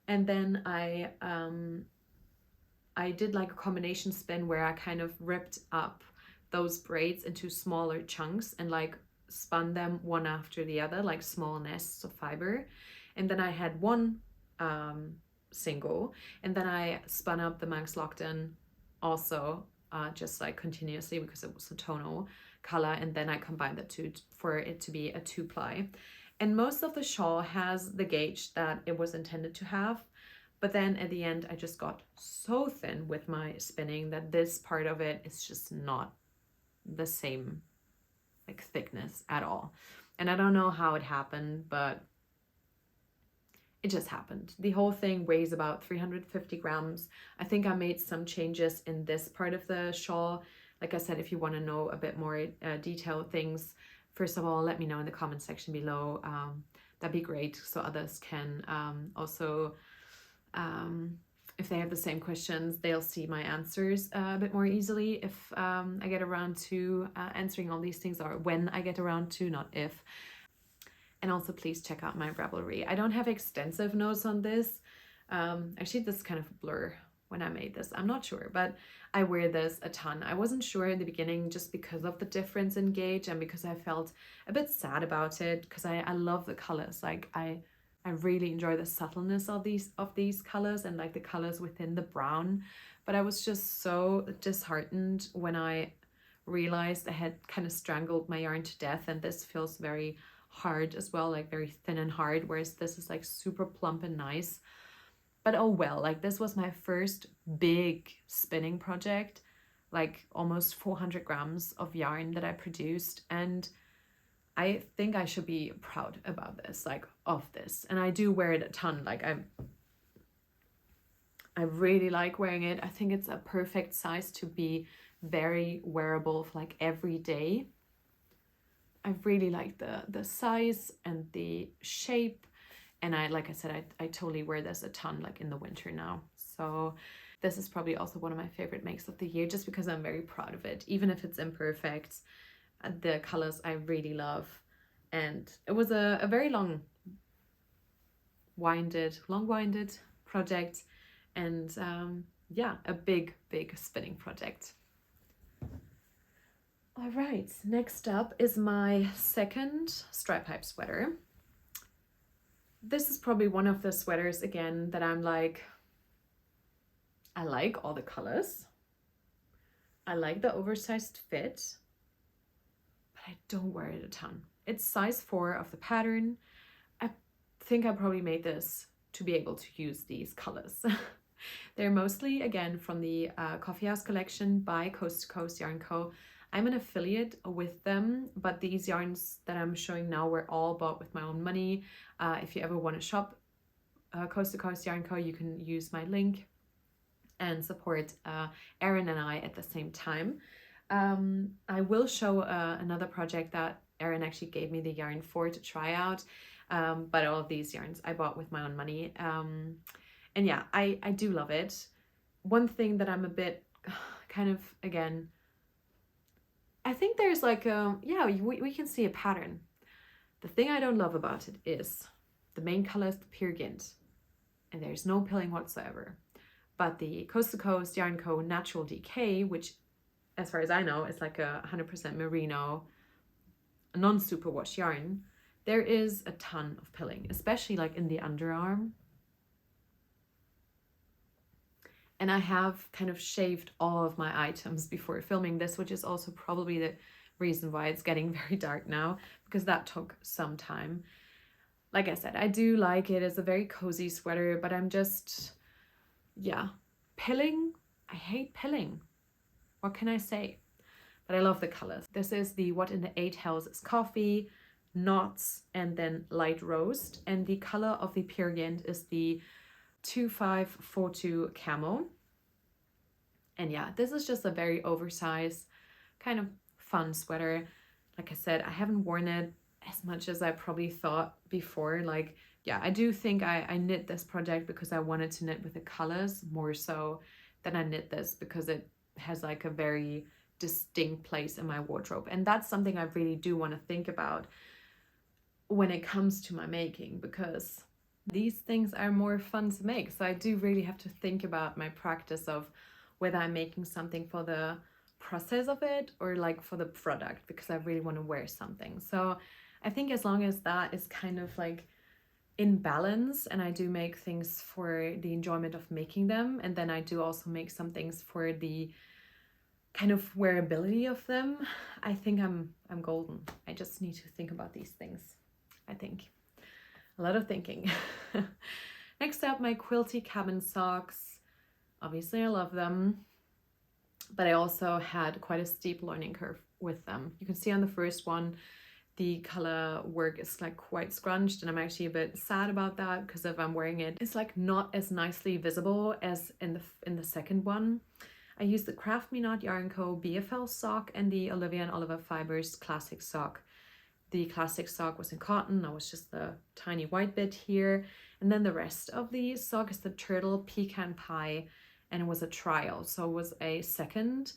And then I did like a combination spin where I kind of ripped up those braids into smaller chunks and like spun them one after the other, like small nests of fiber. And then I had one single, and then I spun up the Manx Lockdown also just like continuously because it was a tonal color, and then I combined the two for it to be a 2-ply. And most of the shawl has the gauge that it was intended to have, but then at the end I just got so thin with my spinning that this part of it is just not the same like thickness at all. And I don't know how it happened, but it just happened. The whole thing weighs about 350 grams. I think I made some changes in this part of the shawl. Like I said, if you want to know a bit more detailed things, first of all, let me know in the comment section below. That'd be great, so others can also, if they have the same questions, they'll see my answers a bit more easily if I get around to answering all these things, or when I get around to, not if. And also please check out my Ravelry. I don't have extensive notes on this. Actually, this is kind of a blur when I made this. I'm not sure, but I wear this a ton. I wasn't sure in the beginning just because of the difference in gauge and because I felt a bit sad about it, because I love the colors. Like I really enjoy the subtleness of these colors and like the colors within the brown. But I was just so disheartened when I realized I had kind of strangled my yarn to death, and this feels very hard as well, like very thin and hard, whereas this is like super plump and nice. But oh well, like this was my first big spinning project, like almost 400 grams of yarn that I produced, and I think I should be proud about this, like of this. And I do wear it a ton. Like I really like wearing it. I think it's a perfect size to be very wearable for like every day. I really like the size and the shape, and like I said, I totally wear this a ton, like in the winter now. So this is probably also one of my favorite makes of the year, just because I'm very proud of it, even if it's imperfect. The colors I really love, and it was a very long-winded project, and yeah, a big spinning project. All right, next up is my second stripe hype sweater. This is probably one of the sweaters, again, that I'm like, I like all the colors. I like the oversized fit, but I don't wear it a ton. It's size 4 of the pattern. I think I probably made this to be able to use these colors. They're mostly, again, from the Coffee House collection by Coast to Coast Yarn Co. I'm an affiliate with them, but these yarns that I'm showing now were all bought with my own money. If you ever want to shop Coast to Coast Yarn Co., you can use my link and support Erin and I at the same time. I will show another project that Erin actually gave me the yarn for to try out, but all of these yarns I bought with my own money. And yeah, I do love it. One thing that I'm a bit kind of, again, I think there's like yeah, we can see a pattern. The thing I don't love about it is the main color is the Peer Gynt, and there's no pilling whatsoever. But the Coast to Coast Yarn Co. Natural Decay, which as far as I know is like a 100% merino non-superwash yarn, there is a ton of pilling, especially like in the underarm. And I have kind of shaved all of my items before filming this, which is also probably the reason why it's getting very dark now, because that took some time. Like I said, I do like it. It's a very cozy sweater, but I'm just, yeah, pilling. I hate pilling. What can I say? But I love the colors. This is the What in the 8 Hells is Coffee, Knots, and then Light Roast. And the color of the Peer Gynt is the 2542 Camo. And yeah, this is just a very oversized, kind of fun sweater. Like I said, I haven't worn it as much as I probably thought before. Like, yeah, I do think I knit this project because I wanted to knit with the colors more so than I knit this because it has like a very distinct place in my wardrobe. And that's something I really do want to think about when it comes to my making, because these things are more fun to make. So I do really have to think about my practice of whether I'm making something for the process of it or like for the product, because I really want to wear something. So I think as long as that is kind of like in balance, and I do make things for the enjoyment of making them, and then I do also make some things for the kind of wearability of them, I think I'm golden. I just need to think about these things. I think a lot of thinking. Next up, my quilty cabin socks. Obviously I love them, but I also had quite a steep learning curve with them. You can see on the first one the color work is like quite scrunched, and I'm actually a bit sad about that because if I'm wearing it, it's like not as nicely visible as in the second one. I used the Craft Me Not Yarn Co. BFL sock and the Olivia and Oliver Fibers classic sock. The classic sock was in cotton. That was just the tiny white bit here. And then the rest of the sock is the Turtle Pecan Pie, and it was a trial. So it was a second,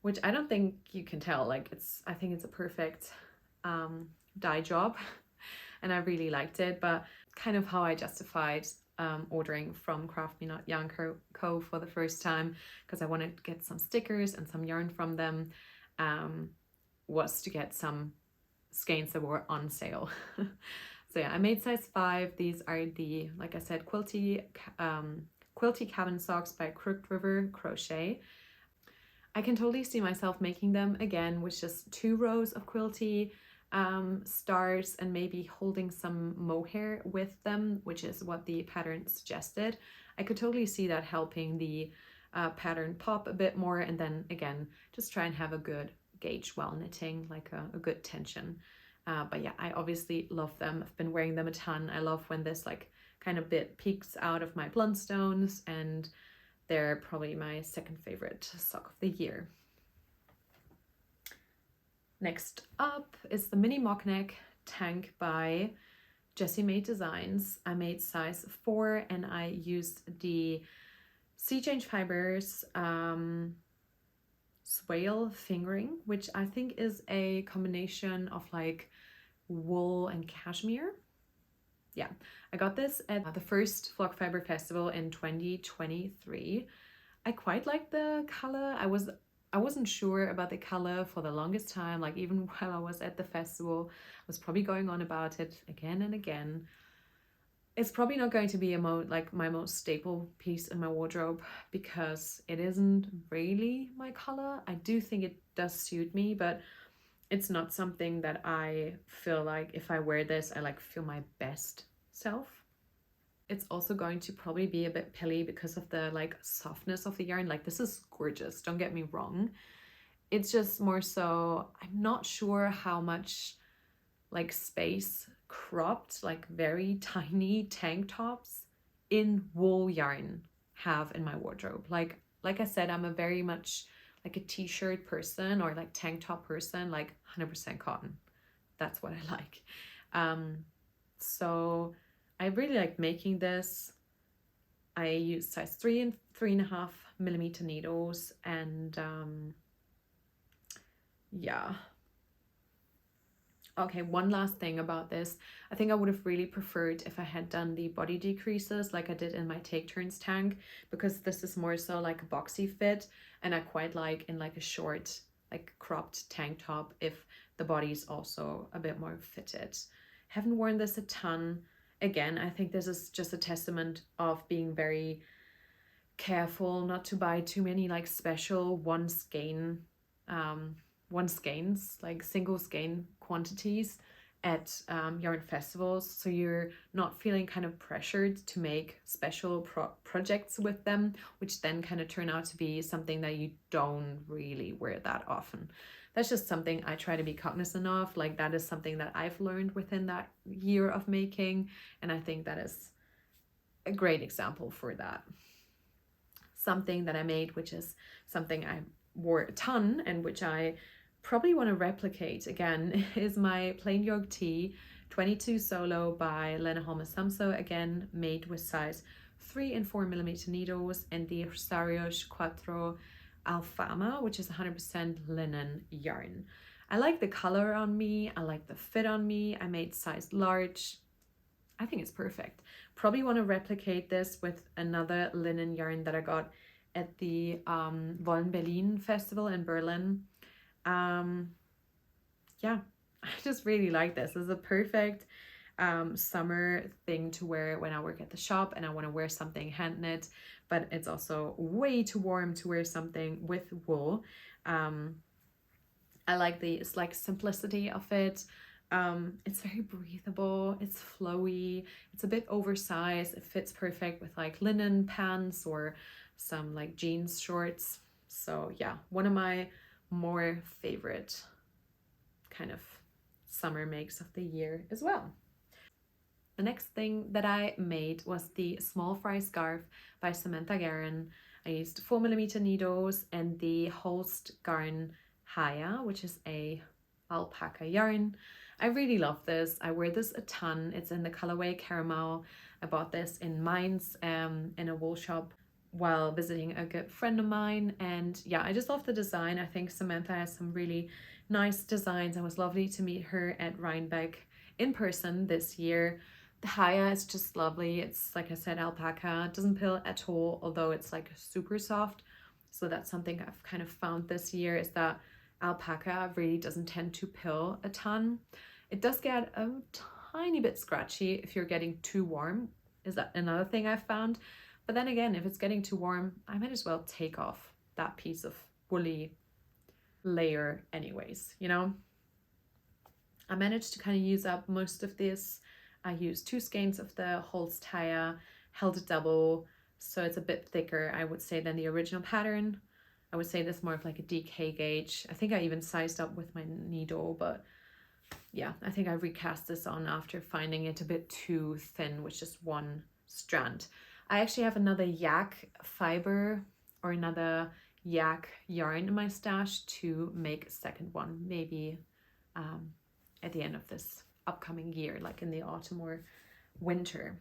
which I don't think you can tell. Like I think it's a perfect dye job and I really liked it, but kind of how I justified ordering from Craft Me Not Yarn Co. for the first time, because I wanted to get some stickers and some yarn from them, was to get some skeins that were on sale. So yeah, I made size 5. These are the, like I said, quilty cabin socks by Crooked River Crochet. I can totally see myself making them again with just 2 rows of quilty stars and maybe holding some mohair with them, which is what the pattern suggested. I could totally see that helping the pattern pop a bit more, and then again just try and have a good gauge while knitting, like a good tension. But yeah, I obviously love them. I've been wearing them a ton. I love when this like kind of bit peeks out of my Blundstones, and they're probably my second favorite sock of the year. Next up is the mini mock neck tank by Jessie Made Designs. I made size 4 and I used the Sea Change Fibers swale fingering, which I think is a combination of like wool and cashmere. Yeah, I got this at the first Flock Fiber Festival in 2023. I quite like the color. I wasn't sure about the color for the longest time. Like even while I was at the festival, I was probably going on about it again and again. It's probably not going to be my most staple piece in my wardrobe because it isn't really my color. I do think it does suit me, but it's not something that I feel like if I wear this, I like feel my best self. It's also going to probably be a bit pilly because of the like softness of the yarn. Like this is gorgeous, don't get me wrong. It's just more so, I'm not sure how much like space cropped, like very tiny tank tops in wool yarn have in my wardrobe. Like I said, I'm a very much like a t-shirt person or like tank top person, like 100% cotton. That's what I like. So I really like making this. I use size 3 and 3.5 millimeter needles, and yeah. Okay, one last thing about this. I think I would have really preferred if I had done the body decreases like I did in my Take Turns tank, because this is more so like a boxy fit, and I quite like in like a short, like cropped tank top if the body's also a bit more fitted. Haven't worn this a ton. Again, I think this is just a testament of being very careful not to buy too many like special one skeins, like single skein quantities at yarn festivals, so you're not feeling kind of pressured to make special projects with them, which then kind of turn out to be something that you don't really wear that often. That's just something I try to be cognizant of. Like that is something that I've learned within that year of making, and I think that is a great example for that. Something that I made, which is something I wore a ton and which I probably want to replicate again is my plain yoke tee 22 solo by Lena Holmes Samso, again made with size 3 and 4 millimeter needles and the Rosarios Quattro Alfama, which is 100% linen yarn. I like the color on me, I like the fit on me. I made size large. I think it's perfect. Probably want to replicate this with another linen yarn that I got at the Wollen Berlin festival in Berlin. Yeah, I just really like this. This is a perfect summer thing to wear when I work at the shop and I want to wear something hand knit, but it's also way too warm to wear something with wool. I like the simplicity of it. It's very breathable, it's flowy, it's a bit oversized, it fits perfect with like linen pants or some like jeans shorts. So yeah, one of my more favorite kind of summer makes of the year as well. The next thing that I made was the small fry scarf by Samantha Guerin. I used 4mm needles and the Holst Garn Haya, which is a alpaca yarn. I really love this. I wear this a ton. It's in the colorway caramel. I bought this in Mainz in a wool shop while visiting a good friend of mine, and yeah, I just love the design. I think Samantha has some really nice designs. It was lovely to meet her at Rhinebeck in person this year. The Haya is just lovely. It's, like I said, alpaca. It doesn't pill at all, although it's like super soft. So that's something I've kind of found this year, is that alpaca really doesn't tend to pill a ton. It does get a tiny bit scratchy if you're getting too warm. Is that another thing I've found? But then again, if it's getting too warm, I might as well take off that piece of woolly layer anyways, you know? I managed to kind of use up most of this. I used 2 skeins of the Holst Haya, held it double, so it's a bit thicker, I would say, than the original pattern. I would say this more of like a DK gauge. I think I even sized up with my needle, but yeah, I think I recast this on after finding it a bit too thin with just one strand. I actually have another yak fiber or another yak yarn in my stash to make a second one, maybe at the end of this upcoming year, like in the autumn or winter.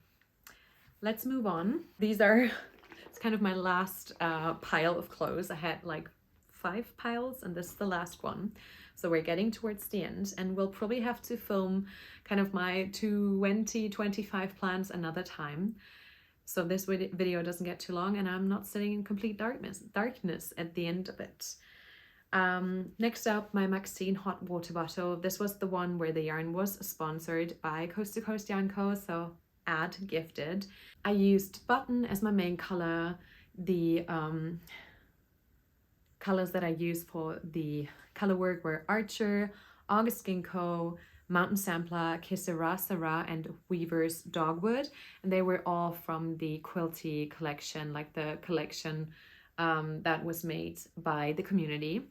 Let's move on. These are, it's kind of my last pile of clothes. I had like 5 piles and this is the last one. So we're getting towards the end and we'll probably have to film kind of my 2025 plans another time. So this video doesn't get too long and I'm not sitting in complete darkness at the end of it. Next up, my Maxine hot water bottle. This was the one where the yarn was sponsored by Coast to Coast Yarn Co. So ad gifted. I used button as my main color. The colors that I used for the color work were Archer, August Ginkgo, Mountain Sampler, Kissera Sarah, and Weaver's Dogwood. And they were all from the Quilty collection, like the collection that was made by the community.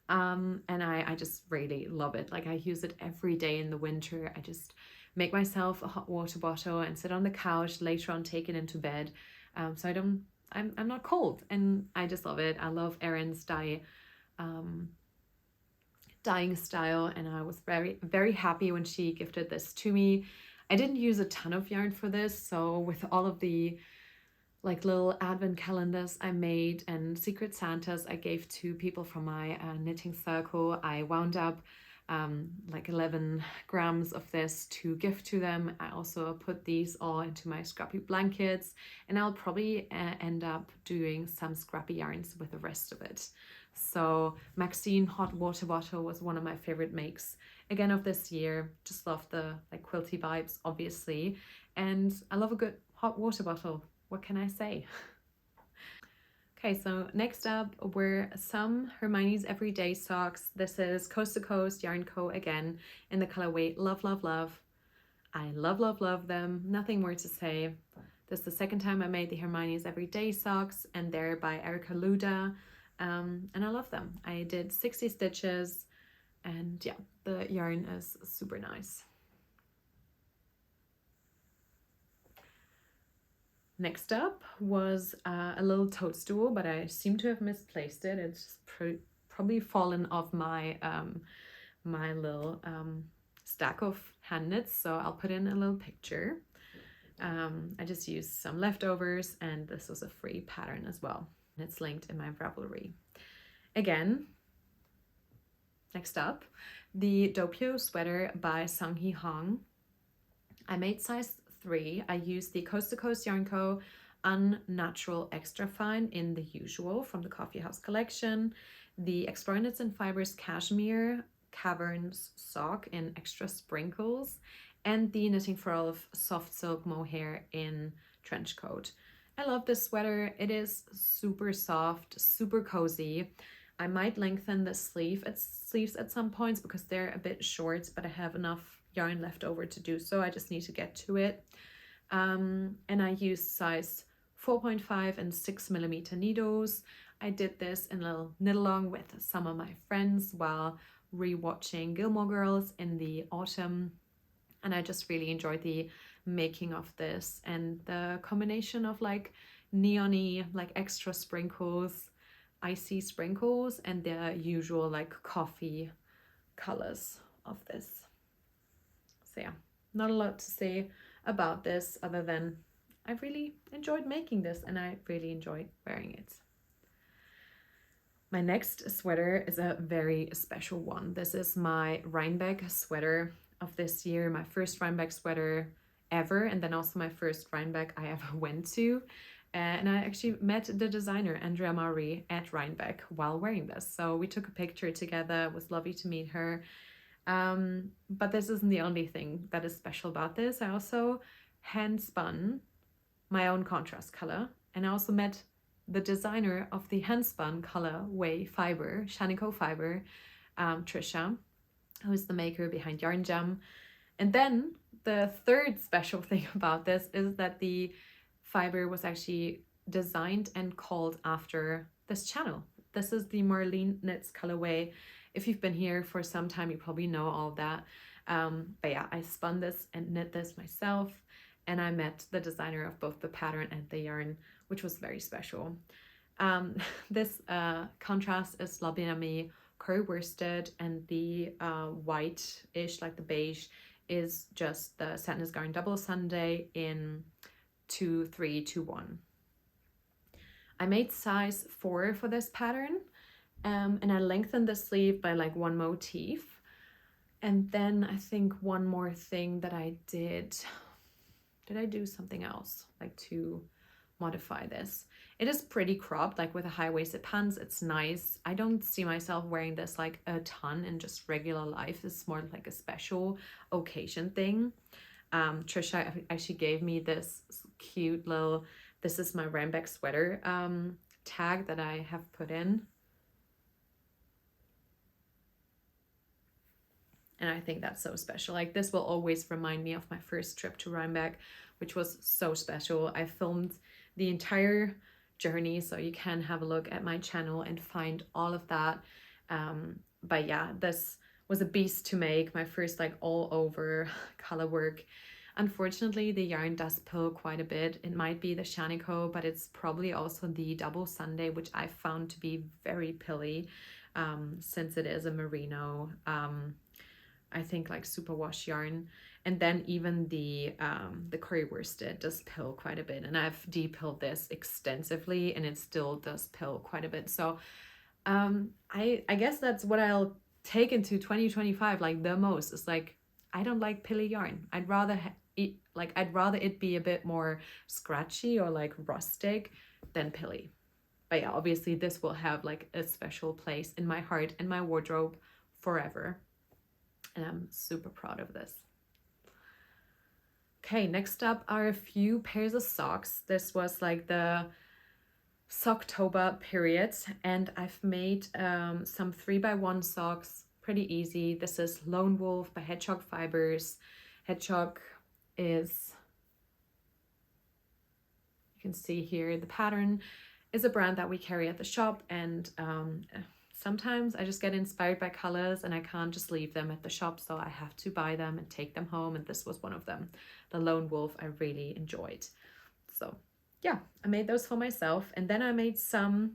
And I just really love it. Like I use it every day in the winter. I just make myself a hot water bottle and sit on the couch, later on take it into bed. So I'm not cold, and I just love it. I love Erin's dyeing style, and I was very happy when she gifted this to me. I didn't use a ton of yarn for this, so with all of the like little advent calendars I made and secret Santas I gave to people from my knitting circle, I wound up like 11 grams of this to gift to them. I also put these all into my scrappy blankets, and I'll probably end up doing some scrappy yarns with the rest of it. So Maxine hot water bottle was one of my favorite makes again of this year. Just love the like quilty vibes, obviously, and I love a good hot water bottle. What can I say? Okay, so next up were some Hermione's Everyday Socks. This is Coast to Coast Yarn Co. again in the colorway Love, Love, Love. I love them. Nothing more to say. This is the second time I made the Hermione's Everyday Socks, and they're by Erica Luda. And I love them. I did 60 stitches, and yeah, the yarn is super nice. Next up was a little toadstool, but I seem to have misplaced it. It's just probably fallen off my my little stack of hand knits, so I'll put in a little picture. I just used some leftovers, and this was a free pattern as well. It's linked in my Ravelry. Again, next up, the Doppio sweater by Sang-hee Hong. I made size 3. I used the Coast to Coast Yarn Co. Unnatural Extra Fine in the usual from the Coffee House collection, the Explore Knits and Fibers Cashmere Caverns sock in extra sprinkles, and the Knitting for All of Soft Silk Mohair in trench coat. I love this sweater. It is super soft, super cozy. I might lengthen the sleeves at some points because they're a bit short, but I have enough yarn left over to do so. I just need to get to it. And I used size 4.5 and 6mm needles. I did this in a little knit along with some of my friends while rewatching Gilmore Girls in the autumn, and I just really enjoyed the making of this and the combination of like neon-y, like extra sprinkles, icy sprinkles, and the usual like coffee colors of this. So yeah, not a lot to say about this other than I really enjoyed making this and I really enjoyed wearing it. My next sweater is a very special one. This is my Rhinebeck sweater of this year, my first Rhinebeck sweater ever, and then also my first Rhinebeck I ever went to. And I actually met the designer, Andrea Marie, at Rhinebeck while wearing this. So we took a picture together. It was lovely to meet her. But this isn't the only thing that is special about this. I also hand spun my own contrast color, and I also met the designer of the handspun colorway fiber, Shanico fiber, Trisha, who is the maker behind Yarn Jam. And then the third special thing about this is that the fiber was actually designed and called after this channel. This is the Marlene Knits colorway. If you've been here for some time, you probably know all of that. But yeah, I spun this and knit this myself, and I met the designer of both the pattern and the yarn, which was very special. This contrast is La Bien Aimée curry worsted, and the white-ish, like the beige, is just the Sadness Garn Double Sunday in 2321. I made size 4 for this pattern, and I lengthened the sleeve by like one motif. And then I think one more thing that I did I do something else like to modify this? It is pretty cropped, like with a high-waisted pants. It's nice. I don't see myself wearing this like a ton in just regular life. It's more like a special occasion thing. Trisha actually gave me this cute little, this is my Rhinebeck sweater tag that I have put in. And I think that's so special. Like, this will always remind me of my first trip to Rhinebeck, which was so special. I filmed the entire journey, so you can have a look at my channel and find all of that. But yeah, this was a beast to make, my first like all over color work. Unfortunately, the yarn does pill quite a bit. It might be the Shanico, but it's probably also the Double Sunday, which I found to be very pilly, since it is a merino, I think like superwash yarn. And then even the curry worsted does pill quite a bit, and I've de-pilled this extensively and it still does pill quite a bit. So I guess that's what I'll take into 2025 like the most. It's like, I don't like pilly yarn. I'd rather it be a bit more scratchy or like rustic than pilly. But yeah, obviously this will have like a special place in my heart and my wardrobe forever. And I'm super proud of this. Okay, next up are a few pairs of socks. This was like the Socktober period, and I've made some 3x1 socks, pretty easy. This is Lone Wolf by Hedgehog Fibers. Hedgehog is, you can see here, the pattern is a brand that we carry at the shop, and sometimes I just get inspired by colors and I can't just leave them at the shop, so I have to buy them and take them home, and this was one of them. The Lone Wolf I really enjoyed. So yeah, I made those for myself, and then I made some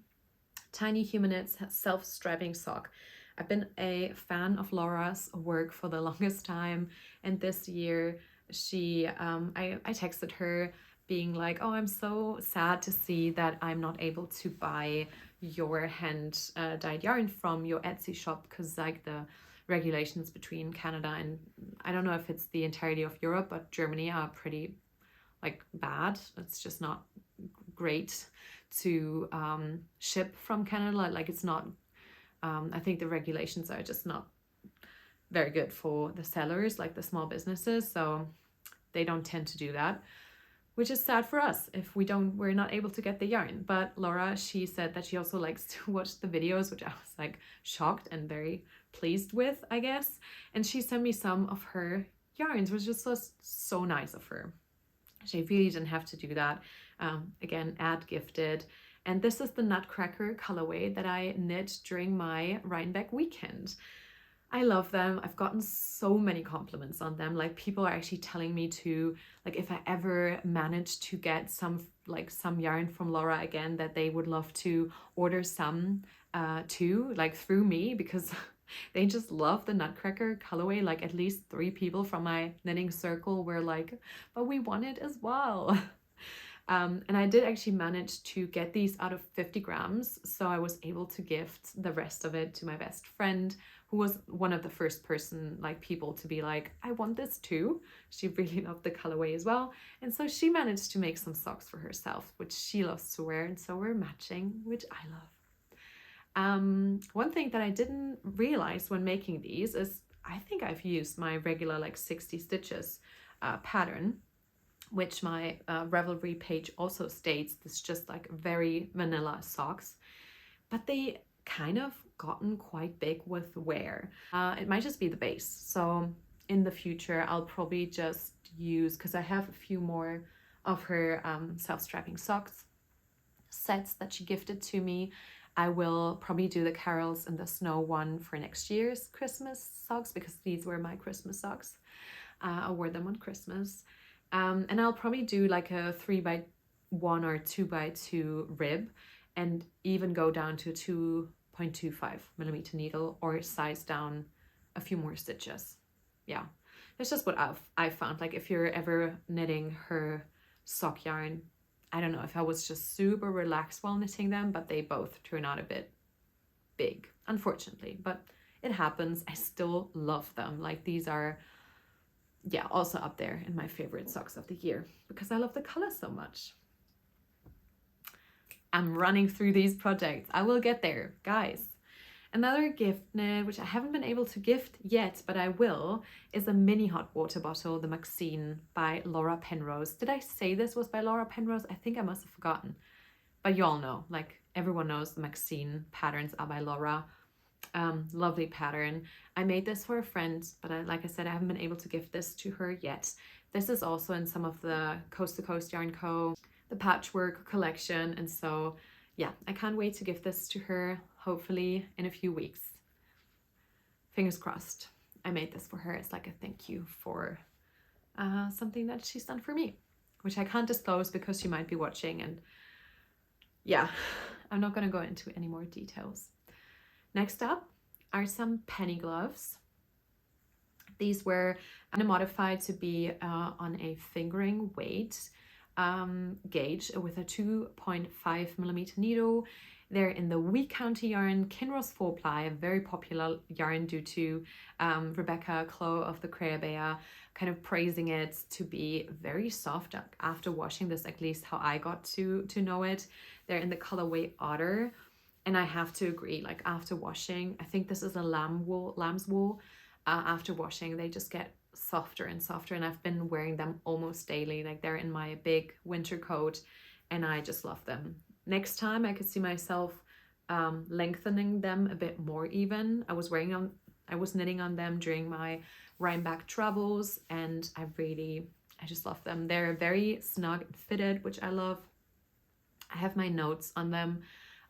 Tiny Human Knits self-strapping sock. I've been a fan of Laura's work for the longest time, and this year I texted her being like, oh, I'm so sad to see that I'm not able to buy your hand dyed yarn from your Etsy shop, because like the regulations between Canada and, I don't know if it's the entirety of Europe, but Germany are pretty like bad. It's just not great to ship from Canada. Like it's not, I think the regulations are just not very good for the sellers, like the small businesses, so they don't tend to do that, which is sad for us if we're not able to get the yarn. But Laura, she said that she also likes to watch the videos, which I was like shocked and very pleased with, I guess. And she sent me some of her yarns, which was so nice of her. She really didn't have to do that. Again, ad gifted. And this is the Nutcracker colorway that I knit during my Rhinebeck weekend. I love them. I've gotten so many compliments on them. Like people are actually telling me to, like if I ever manage to get some yarn from Laura again, that they would love to order some too, like through me, because they just love the Nutcracker colorway. Like at least 3 people from my knitting circle were like, but we want it as well. And I did actually manage to get these out of 50 grams. So I was able to gift the rest of it to my best friend, who was one of the first people to be like, I want this too. She really loved the colorway as well. And so she managed to make some socks for herself, which she loves to wear. And so we're matching, which I love. One thing that I didn't realize when making these is I think I've used my regular like 60 stitches pattern, which my Ravelry page also states. It's just like very vanilla socks, but they kind of gotten quite big with wear. It might just be the base. So in the future, I'll probably just use, because I have a few more of her self-strapping socks sets that she gifted to me. I will probably do the Carols and the Snow one for next year's Christmas socks, because these were my Christmas socks. I wore them on Christmas. And I'll probably do like a 3x1 or 2x2 rib, and even go down to 2.25 millimeter needle, or size down a few more stitches. Yeah, that's just what I've found. Like if you're ever knitting her sock yarn, I don't know if I was just super relaxed while knitting them, but they both turn out a bit big, unfortunately, but it happens. I still love them. Like these are, yeah, also up there in my favorite socks of the year, because I love the color so much. I'm running through these projects. I will get there, guys. Another gift knit, which I haven't been able to gift yet, but I will, is a mini hot water bottle, the Maxine by Laura Penrose. Did I say this was by Laura Penrose? I think I must have forgotten. But you all know, like everyone knows the Maxine patterns are by Laura. Lovely pattern. I made this for a friend, but like I said, I haven't been able to gift this to her yet. This is also in some of the Coast to Coast Yarn Co., the patchwork collection, and so yeah, I can't wait to give this to her, hopefully in a few weeks. Fingers crossed. I made this for her as like a thank you for something that she's done for me, which I can't disclose because she might be watching, and yeah, I'm not going to go into any more details. Next up are some penny gloves. These were modified to be on a fingering weight gauge with a 2.5 millimeter needle. They're in the Wee County yarn Kinross 4-ply, a very popular yarn due to Rebecca Clow of the Creabea kind of praising it to be very soft after washing this, at least how I got to know it. They're in the colorway Otter, and I have to agree, like after washing, I think this is a lamb's wool. After washing, they just get softer and softer, and I've been wearing them almost daily. Like they're in my big winter coat, and I just love them. Next time I could see myself lengthening them a bit more even. I was knitting on them during my Rhinebeck travels, and I just love them. They're very snug and fitted, which I love. I have my notes on them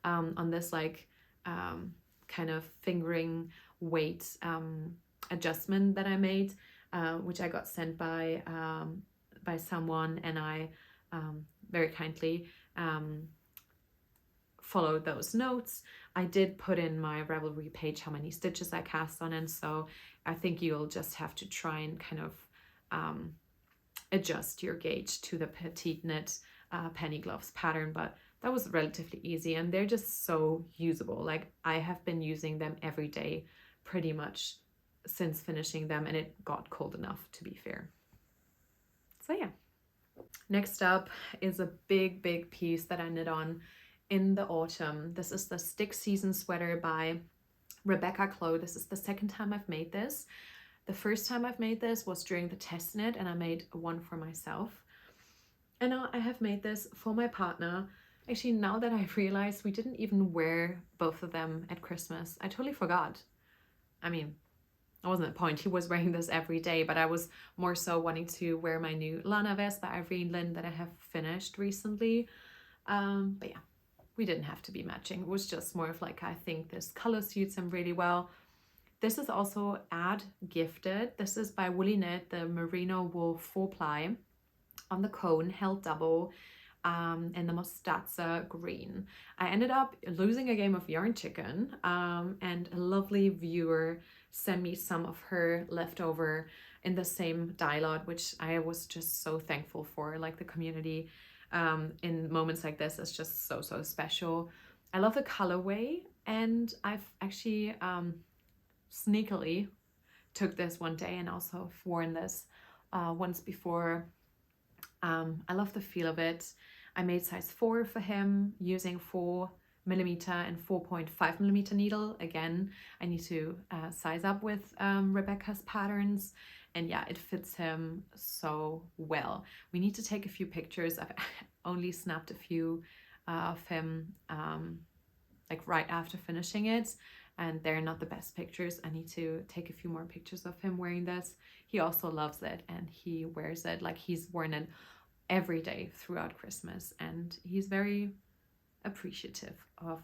on this like kind of fingering weight adjustment that I made, which I got sent by someone, and I very kindly followed those notes. I did put in my Ravelry page how many stitches I cast on, and so I think you'll just have to try and kind of adjust your gauge to the petite knit penny gloves pattern, but that was relatively easy, and they're just so usable. Like, I have been using them every day pretty much since finishing them, and it got cold enough, to be fair. So yeah. Next up is a big piece that I knit on in the autumn. This is the Stick Season sweater by Rebecca Clow. This is the second time I've made this. The first time I've made this was during the test knit, and I made one for myself. And now I have made this for my partner. Actually, now that I realize we didn't even wear both of them at Christmas, I totally forgot. I mean, that wasn't the point. He was wearing this every day, but I was more so wanting to wear my new Lana vest by Irene Lynn that I have finished recently. But yeah, we didn't have to be matching. It was just more of like, I think this color suits him really well. This is also ad gifted. This is by Woolly Knit, the merino wool 4-ply on the cone, held double, in the mustazza green. I ended up losing a game of yarn chicken, and a lovely viewer sent me some of her leftover in the same dye lot, which I was just so thankful for. Like, the community in moments like this is just so special. I love the colorway, and I've actually sneakily took this one day and also worn this once before. I love the feel of it. I made size 4 for him using 4mm and 4.5mm needle. Again, I need to size up with Rebecca's patterns, and yeah, it fits him so well. We need to take a few pictures. I've only snapped a few of him like right after finishing it, and they're not the best pictures. I need to take a few more pictures of him wearing this. He also loves it, and he wears it like he's worn it every day throughout Christmas, and he's very appreciative of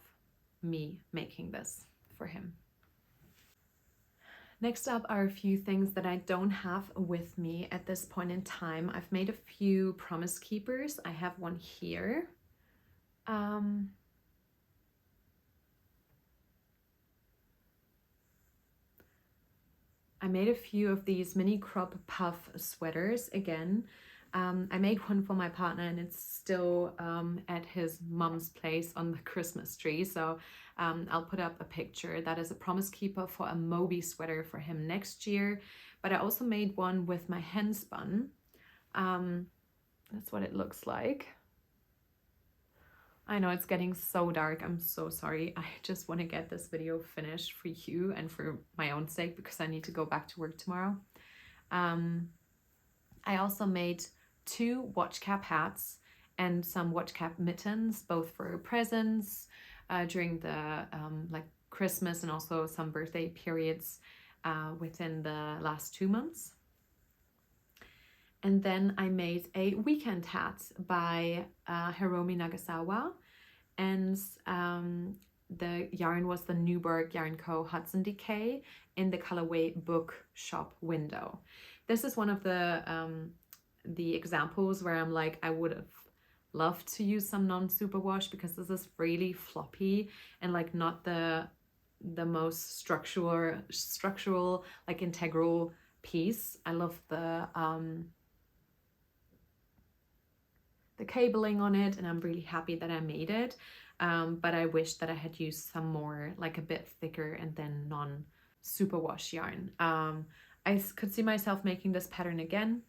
me making this for him. Next up are a few things that I don't have with me at this point in time. I've made a few promise keepers. I have one here. I made a few of these mini crop puff sweaters again. I made one for my partner, and it's still at his mom's place on the Christmas tree. So I'll put up a picture. That is a promise keeper for a Moby sweater for him next year. But I also made one with my hen spun. That's what it looks like. I know it's getting so dark. I'm so sorry. I just want to get this video finished for you and for my own sake, because I need to go back to work tomorrow. I also made 2 watch cap hats and some watch cap mittens, both for presents during the like Christmas and also some birthday periods within the last 2 months. And then I made a weekend hat by Hiromi Nagasawa, and the yarn was the Newburgh Yarn Co. Hudson Decay in the colorway Bookshop Window. This is one of the examples where I'm like, I would have loved to use some non-superwash, because this is really floppy and like not the most structural like integral piece. I love the cabling on it, and I'm really happy that I made it, but I wish that I had used some more like a bit thicker and then non-superwash yarn. I could see myself making this pattern again.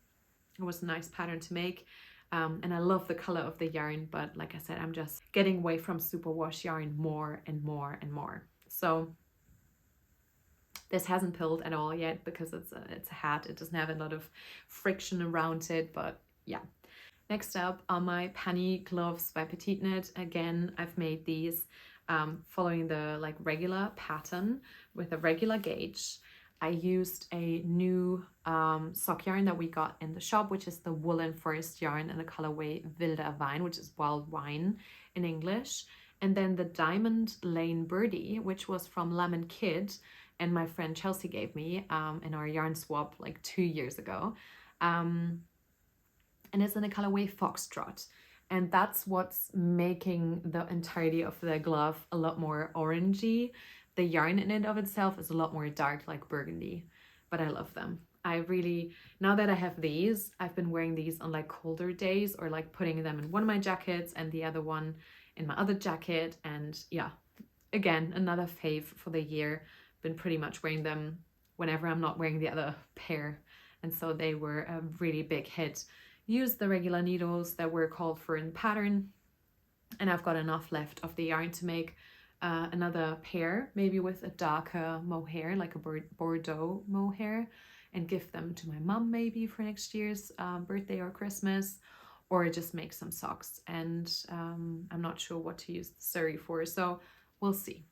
It was a nice pattern to make, and I love the color of the yarn, but like I said, I'm just getting away from superwash yarn more and more and more. So this hasn't pilled at all yet, because it's a hat. It doesn't have a lot of friction around it, but yeah. Next up are my penny gloves by Petite Knit. Again, I've made these following the like regular pattern with a regular gauge. I used a new sock yarn that we got in the shop, which is the Woolen Forest yarn in the colorway Wilder Wein, which is wild wine in English. And then the Diamond Lane Birdie, which was from Lemon Kid, and my friend Chelsea gave me in our yarn swap like 2 years ago. And it's in the colorway Foxtrot. And that's what's making the entirety of the glove a lot more orangey. The yarn in and of itself is a lot more dark, like burgundy, but I love them. I really, now that I have these, I've been wearing these on like colder days, or like putting them in one of my jackets and the other one in my other jacket. And yeah, again, another fave for the year. Been pretty much wearing them whenever I'm not wearing the other pair. And so they were a really big hit. Used the regular needles that were called for in the pattern, and I've got enough left of the yarn to make another pair, maybe with a darker mohair, like a Bordeaux mohair, and give them to my mum maybe for next year's birthday or Christmas, or just make some socks. And I'm not sure what to use the Surrey for, so we'll see.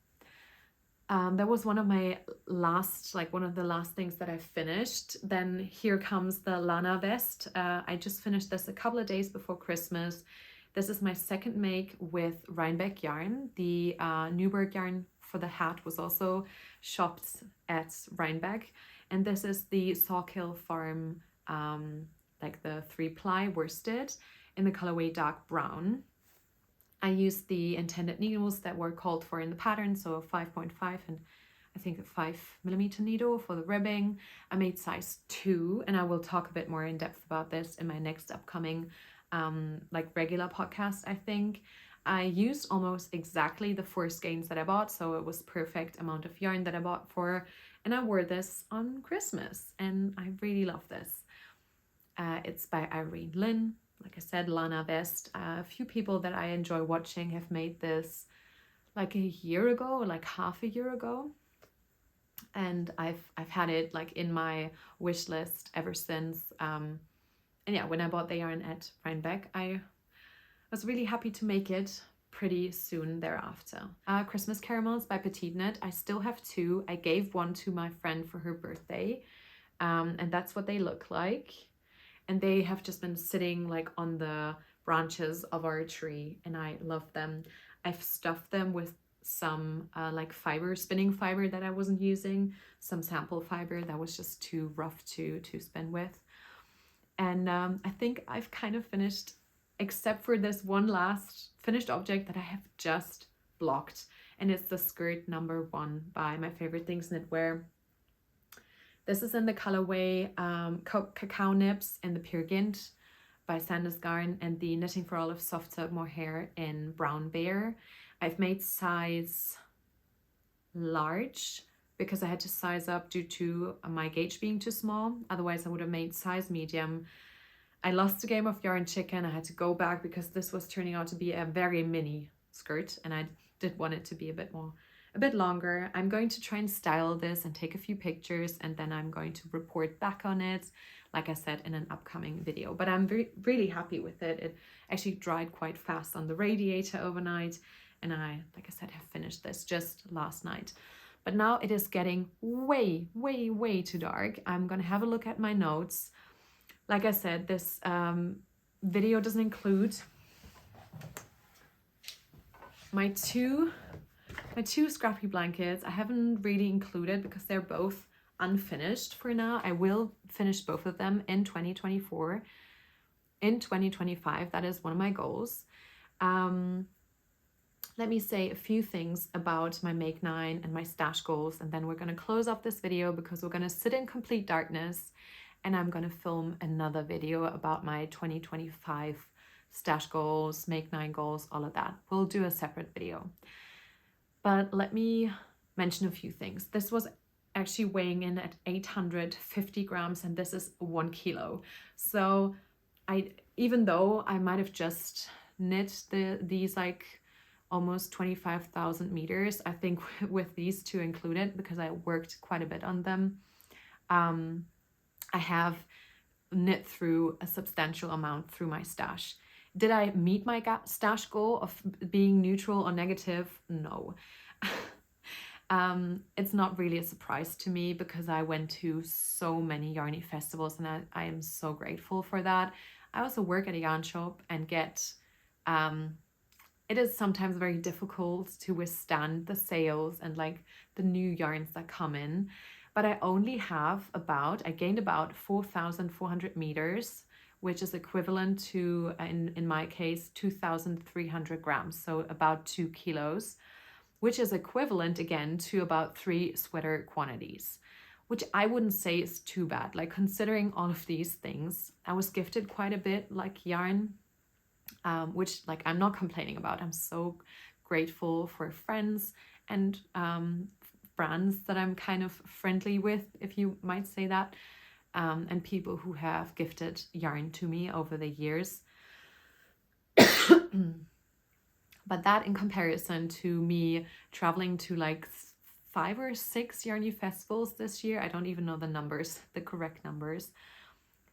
That was one of my last, like one of the last things that I finished. Then here comes the Lana vest. I just finished this a couple of days before Christmas. This is my second make with Rhinebeck yarn. The Newburgh yarn for the hat was also shopped at Rhinebeck. And this is the Sawkill Farm, like the 3-ply worsted in the colorway dark brown. I used the intended needles that were called for in the pattern, so a 5.5 and I think a 5mm needle for the ribbing. I made size 2, and I will talk a bit more in depth about this in my next upcoming like regular podcast, I think. I used almost exactly the 4 skeins that I bought, so it was perfect amount of yarn that I bought for, and I wore this on Christmas, and I really love this. It's by marlene. Like I said, Lana vest. A few people that I enjoy watching have made this like a year ago, like half a year ago. And I've had it like in my wish list ever since. And yeah, when I bought the yarn at Rhinebeck, I was really happy to make it pretty soon thereafter. Christmas caramels by Petite Knit. I still have 2. I gave one to my friend for her birthday. And that's what they look like. And they have just been sitting like on the branches of our tree, and I love them. I've stuffed them with some like spinning fiber that I wasn't using, some sample fiber that was just too rough to spin with. And I think I've kind of finished, except for this one last finished object that I have just blocked, and it's the skirt number 1 by My Favorite Things Knitwear. This is in the colorway Cacao Nips in the Peer Gynt by Sanders Garn, and the Knitting for Olive Soft Silk Mohair in Brown Bear. I've made size large because I had to size up due to my gauge being too small. Otherwise I would have made size medium. I lost the game of Yarn Chicken. I had to go back because this was turning out to be a very mini skirt, and I did want it to be a bit longer. I'm going to try and style this and take a few pictures, and then I'm going to report back on it, like I said, in an upcoming video. But I'm really happy with it. It actually dried quite fast on the radiator overnight, and I, like I said, have finished this just last night. But now it is getting way, way, way too dark. I'm gonna have a look at my notes. Like I said, this video doesn't include my two scrappy blankets. I haven't really included because they're both unfinished for now. I will finish both of them in 2024. In 2025, that is one of my goals. Let me say a few things about my Make 9 and my stash goals, and then we're going to close off this video because we're going to sit in complete darkness, and I'm going to film another video about my 2025 stash goals, Make 9 goals, all of that. We'll do a separate video. But let me mention a few things. This was actually weighing in at 850 grams, and this is 1 kilo. So even though I might have just knit these like almost 25,000 meters, I think with these 2 included, because I worked quite a bit on them, I have knit through a substantial amount through my stash. Did I meet my stash goal of being neutral or negative? No. It's not really a surprise to me because I went to so many Yarny festivals, and I am so grateful for that. I also work at a yarn shop and get, it is sometimes very difficult to withstand the sales and like the new yarns that come in. But I only have I gained about 4,400 meters which is equivalent to, in my case, 2,300 grams, so about 2 kilos, which is equivalent again to about 3 sweater quantities, which I wouldn't say is too bad. Like, considering all of these things, I was gifted quite a bit, like yarn, which, like, I'm not complaining about. I'm so grateful for friends and brands that I'm kind of friendly with, if you might say that, and people who have gifted yarn to me over the years. But that, in comparison to me traveling to like 5 or 6 Yarny festivals this year, I don't even know the numbers, the correct numbers,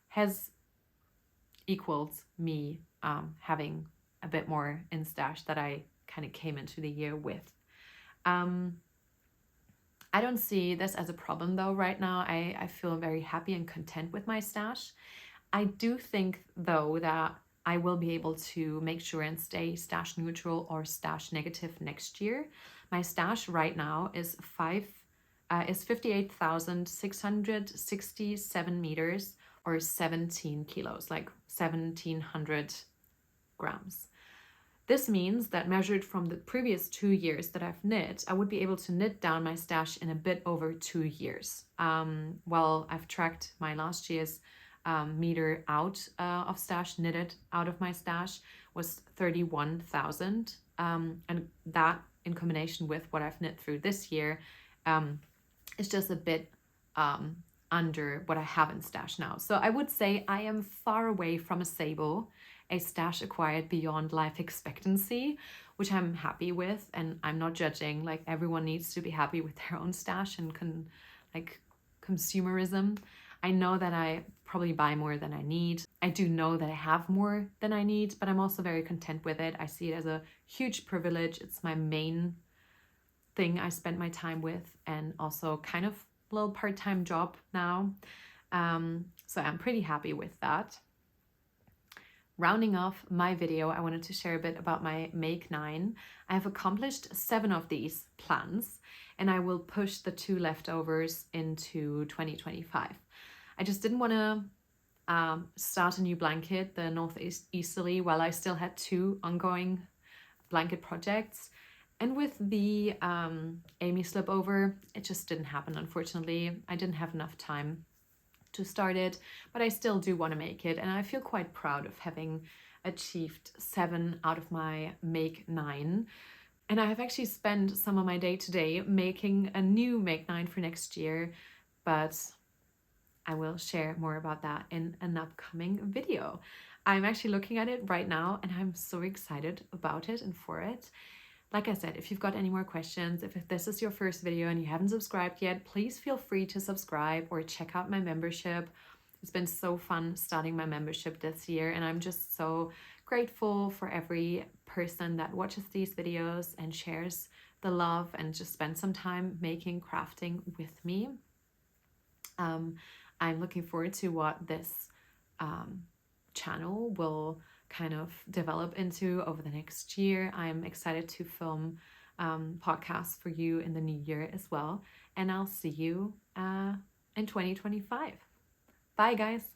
has equaled me having a bit more in stash that I kind of came into the year with. I don't see this as a problem though right now. I feel very happy and content with my stash. I do think though that I will be able to make sure and stay stash neutral or stash negative next year. My stash right now is 58,667 meters or 17 kilos, like 1,700 grams. This means that measured from the previous 2 years that I've knit, I would be able to knit down my stash in a bit over 2 years. Well, I've tracked my last year's meter out of stash, knitted out of my stash, was 31,000. And that, in combination with what I've knit through this year, is just a bit under what I have in stash now. So I would say I am far away from a sable, a stash acquired beyond life expectancy, which I'm happy with, and I'm not judging. Like, everyone needs to be happy with their own stash and consumerism. I know that I probably buy more than I need. I do know that I have more than I need, but I'm also very content with it. I see it as a huge privilege. It's my main thing I spend my time with, and also kind of a little part-time job now. So I'm pretty happy with that. Rounding off my video, I wanted to share a bit about my Make 9. I have accomplished 7 of these plans, and I will push the 2 leftovers into 2025. I just didn't want to start a new blanket, the Northeasterly, while I still had 2 ongoing blanket projects. And with the Amy slipover, it just didn't happen, unfortunately. I didn't have enough time to start it, but I still do want to make it, and I feel quite proud of having achieved 7 out of my Make 9. And I have actually spent some of my day today making a new Make 9 for next year, but I will share more about that in an upcoming video. I'm actually looking at it right now, and I'm so excited about it and for it. Like I said, if you've got any more questions, if this is your first video and you haven't subscribed yet, please feel free to subscribe or check out my membership. It's been so fun starting my membership this year, and I'm just so grateful for every person that watches these videos and shares the love and just spend some time making, crafting with me. I'm looking forward to what this channel will kind of develop into over the next year. I'm excited to film podcasts for you in the new year as well, and I'll see you in 2025. Bye guys.